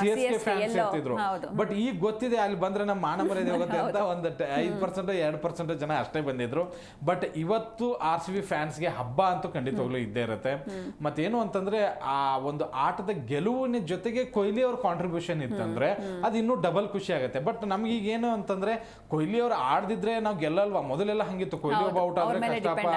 CSK ಫ್ಯಾನ್ಸ್ ಇರ್ತಿದ್ರು. ಬಟ್ ಈಗ ಗೊತ್ತಿದೆ, ಅಲ್ಲಿ ಬಂದ್ರೆ ನಮ್ಮ ಮಾನ ಮರ್ಯಾದೆ ಹೋಗುತ್ತೆ ಅಂತ ಒಂದು 5% 2% ಜನ ಅಷ್ಟೇ ಬಂದಿದ್ರು. ಬಟ್ ಇವತ್ತು RCB ಫ್ಯಾನ್ಸ್ಗೆ ಹಬ್ಬ ಅಂತೂ ಖಂಡಿತವಾಗ್ಲೂ ಇದ್ದೇ ಇರುತ್ತೆ. ಮತ್ತೇನು ಅಂತಂದ್ರೆ ಆ ಒಂದು ಆಟದ ಗೆಲುವಿನ ಜೊತೆಗೆ ಕೊಹ್ಲಿ ಅವ್ರ ಕಾಂಟ್ರಿಬ್ಯೂಷನ್ ಇತ್ತಂದ್ರೆ ಅದು ಇನ್ನೂ ಡಬಲ್ ಖುಷಿ ಆಗುತ್ತೆ. ಬಟ್ ನಮ್ಗೆ ಈಗ ಏನು ಅಂತಂದ್ರೆ ಕೊಹ್ಲಿ ಅವ್ರು ಆಡ್ದಿದ್ರೆ ನಾವು ಗೆಲ್ಲಲ್ವಾ? ಮೊದಲೆಲ್ಲ ಹಂಗಿತ್ತು, ಕೊಹ್ಲಿ ಒಬ್ಬ ಔಟ್ ಆದ್ರೆ ಕಷ್ಟಪ್ಪ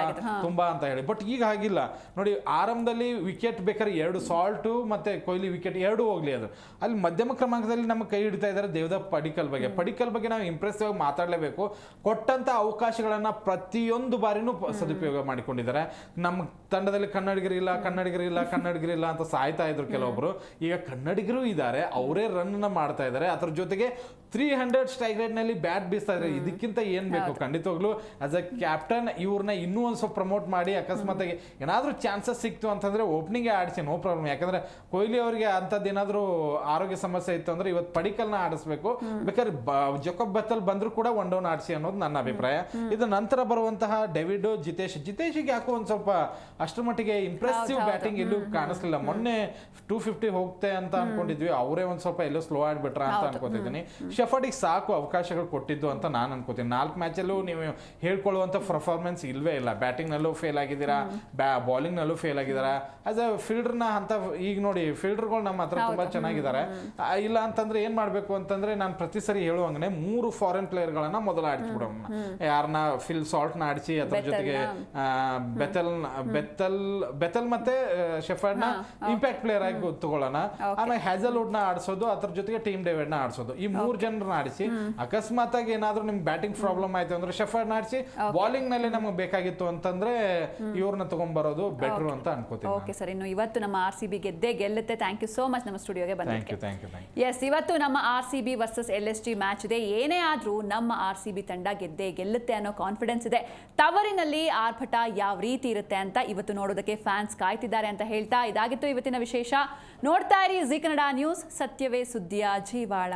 ತುಂಬಾ ಅಂತ ಹೇಳಿ. ಬಟ್ ಈಗ ಹಾಗಿಲ್ಲ ನೋಡಿ. ಆರಂಭದಲ್ಲಿ ವಿಕೆಟ್ ಬೇಕಾದ್ರೆ 2 ಸಾಲ್ಟು ಮತ್ತೆ ಕೊಹ್ಲಿ ವಿಕೆಟ್ 2 ಹೋಗ್ಲಿ. ಅದು ಅಲ್ಲಿ ಮಧ್ಯಮ ಕ್ರಮಾಂಕದಲ್ಲಿ ನಮ್ಮ ಕೈ ಹಿಡಿತಾ ಇದ್ದಾರೆ ದೇವದತ್ ಪಡಿಕ್ಕಲ್ ಬಗ್ಗೆ. ಪಡಿಕ್ಕಲ್ ಬಗ್ಗೆ ನಾವು ಇಂಪ್ರೆಸಿವ್ ಆಗಿ ಮಾತಾಡಲೇಬೇಕು. ಕೊಟ್ಟಂತ ಅವಕಾಶಗಳನ್ನ ಪ್ರತಿಯೊಂದು ಬಾರಿನೂ ಸದುಪಯೋಗ ಮಾಡಿಕೊಂಡಿದ್ದಾರೆ. ನಮ್ಮ ತಂಡದಲ್ಲಿ ಕನ್ನಡಿಗರಿಲ್ಲ ಅಂತ ಸಾಯ್ತಾ ಇದ್ರು ಕೆಲವೊಬ್ರು. ಈಗ ಕನ್ನಡಿಗರು ಇದ್ದಾರೆ, ಅವರೇ ರನ್ ಮಾಡ್ತಾ ಇದ್ದಾರೆ. ಅದ್ರ ಜೊತೆಗೆ 300 ಸ್ಟ್ರೈಕ್ ರೇಟ್ ನಲ್ಲಿ ಬ್ಯಾಟ್ ಬೀಸ್ತಾ ಇದ್ದಾರೆ. ಇದಕ್ಕಿಂತ ಏನ್ ಬೇಕು? ಖಂಡಿತವಾಗ್ಲೂ ಆಸ್ ಅ ಕ್ಯಾಪ್ಟನ್ ಇವ್ರನ್ನ ಇನ್ನೂ ಒಂದ್ ಸ್ವಲ್ಪ ಪ್ರಮೋಟ್ ಮಾಡಿ ಅಕಸ್ಮಾತ್ ಏನಾದ್ರೂ ಚಾನ್ಸಸ್ ಸಿಕ್ತು ಅಂತಂದ್ರೆ ಓಪನಿಂಗ್ ಆಡಿಸಿ, ನೋ ಪ್ರಾಬ್ಲಮ್. ಯಾಕಂದ್ರೆ ಕೊಹ್ಲಿ ಅವರಿಗೆ ಅಂತದ್ದು ಏನಾದ್ರೂ ಆರೋಗ್ಯ ಸಮಸ್ಯೆ ಇತ್ತು ಅಂದ್ರೆ ಇವತ್ತು ಪಡಿಕಲ್ನ ಆಡಿಸ್ಬೇಕು. ಬೇಕಾದ್ರೆ ಜಕೋಬ್ ಬೆಥೆಲ್ ಬಂದ್ರು ಕೂಡ 1 ಡೌನ್ ಆಡಿಸಿ ಅನ್ನೋದು ನನ್ನ ಅಭಿಪ್ರಾಯ. ಇದು ನಂತರ ಬರುವಂತಹ ಡೇವಿಡ್ ಜಿತೇಶ್ಗೆ ಯಾಕೋ ಒಂದ್ ಸ್ವಲ್ಪ ಅಷ್ಟರ ಮಟ್ಟಿಗೆ ಇಂಪ್ರೆಸಿವ್ ಬ್ಯಾಟಿಂಗ್ ಎಲ್ಲೂ ಕಾಣಿಸ್ಲಿಲ್ಲ. ಮೊನ್ನೆ 250 ಹೋಗ್ತೆ ಅಂತ ಅನ್ಕೊಂಡಿದ್ವಿ, ಅವರೇ ಒಂದ್ ಸ್ವಲ್ಪ ಎಲ್ಲೋ ಸ್ಲೋ ಆಡ್ಬಿಟ್ರ ಅಂತ ಅನ್ಕೋತಿದ್ದೀನಿ. ಶೆಫರ್ಡಿಗೆ ಸಾಕು ಅವಕಾಶಗಳು ಕೊಟ್ಟಿದ್ದು ಅಂತ ನಾನು ಅನ್ಕೋತೀನಿ. 4 ಮ್ಯಾಚಲ್ಲೂ ನೀವು ಹೇಳ್ಕೊಳ್ಳುವಂತ ಪರ್ಫಾರ್ಮೆನ್ಸ್ ಇಲ್ವೇ ಇಲ್ಲ. ಬ್ಯಾಟಿಂಗ್ ನಲ್ಲೂ ಫೇಲ್ ಆಗಿದ್ದೀರಾ, ಬಾಲಿಂಗ್ ನಲ್ಲೂ ಫೇಲ್ ಆಗಿದ್ದೀರಾ. ಆಸ್ ಅ ಫೀಲ್ಡರ್ನ ಅಂತ ಈಗ ನೋಡಿ, ಫೀಲ್ಡರ್ಗಳು ನಮ್ಮ ಹತ್ರ ತುಂಬಾ ಚೆನ್ನಾಗಿದ್ದಾರೆ. ಇಲ್ಲ ಅಂತಂದ್ರೆ ಏನ್ ಮಾಡ್ಬೇಕು ಅಂತಂದ್ರೆ, ನಾನು ಪ್ರತಿ ಸರಿ ಹೇಳುವಂಗೆ 3 ಫಾರಿನ್ ಪ್ಲೇಯರ್ಗಳನ್ನ ಮೊದಲು ಆಡಿಸ್ಬಿಡೋಣ. ಯಾರನ್ನ ಫಿಲ್ ಸಾಲ್ಟ್ನ ಆಡಿಸಿ, ಅದ್ರ ಜೊತೆಗೆ ಬೆಥೆಲ್ ಮತ್ತೆ ಶೆಫರ್ಡ್ ನ ಇಂಪ್ಯಾಕ್ಟ್ ಪ್ಲೇಯರ್ ಆಗಿ ತಗೊಳ್ಳೋಣ. ಆಮೇಲೆ ಹ್ಯಾಜಲ್ವುಡ್ ನ ಆಡಿಸೋದು, ಅದ್ರ ಜೊತೆಗೆ ಟೀಮ್ ಡೇವಿಡ್ ನ ಆಡಿಸೋದು. ಈ 3 ಜನರನ್ನ ಆಡಿಸಿ ಅಕಸ್ಮಾತ್ ಆಗಿ ಏನಾದ್ರೂ ನಿಮ್ಗೆ ಬ್ಯಾಟಿಂಗ್ ಪ್ರಾಬ್ಲಮ್ ಆಯ್ತು ಅಂದ್ರೆ ಶೆಫರ್ಡ್ ನ ಆಡಿಸಿ, ಬಾಲಿಂಗ್ ನಲ್ಲಿ ನಮಗೆ ಬೇಕಾಗಿತ್ತು ಅಂತಂದ್ರೆ ಇವ್ರನ್ನ ತಗೊಂಡ್ಬರೋದು ಬೆಟರ್ ಅಂತ ಅನ್ಕೋತೀನಿ. ಓಕೆ ಸರ್, ಇನ್ನು ಇವತ್ತು ನಮ್ಮ RCB ಗೆಲ್ಲುತ್ತೆ. ಥ್ಯಾಂಕ್ ಯು ಸೋ ಮಚ್ ನಮ್ಮ ಸ್ಟುಡಿಯೋಗೆ ಬಂದಿದ್ದಕ್ಕೆ. ಎಸ್, ಇವತ್ತು ನಮ್ಮ RCB ವರ್ಸಸ್ LSG ಮ್ಯಾಚ್ ಇದೆ. ಏನೇ ಆದ್ರೂ ನಮ್ಮ RCB ತಂಡ ಗೆದ್ದೇ ಗೆಲ್ಲುತ್ತೆ ಅನ್ನೋ ಕಾನ್ಫಿಡೆನ್ಸ್ ಇದೆ. ತವರಿನಲ್ಲಿ ಆರ್ಭಟ ಯಾವ ರೀತಿ ಇರುತ್ತೆ ಅಂತ ಇವತ್ತು ನೋಡೋದಕ್ಕೆ ಫ್ಯಾನ್ಸ್ ಕಾಯ್ತಿದ್ದಾರೆ ಅಂತ ಹೇಳ್ತಾ ಇದಾಗಿತ್ತು ಇವತ್ತಿನ ವಿಶೇಷ. ನೋಡ್ತಾ ಇರಿ ಜೀ ಕನ್ನಡ ನ್ಯೂಸ್, ಸತ್ಯವೇ ಸುದ್ದಿಯ ಜೀವಾಳ.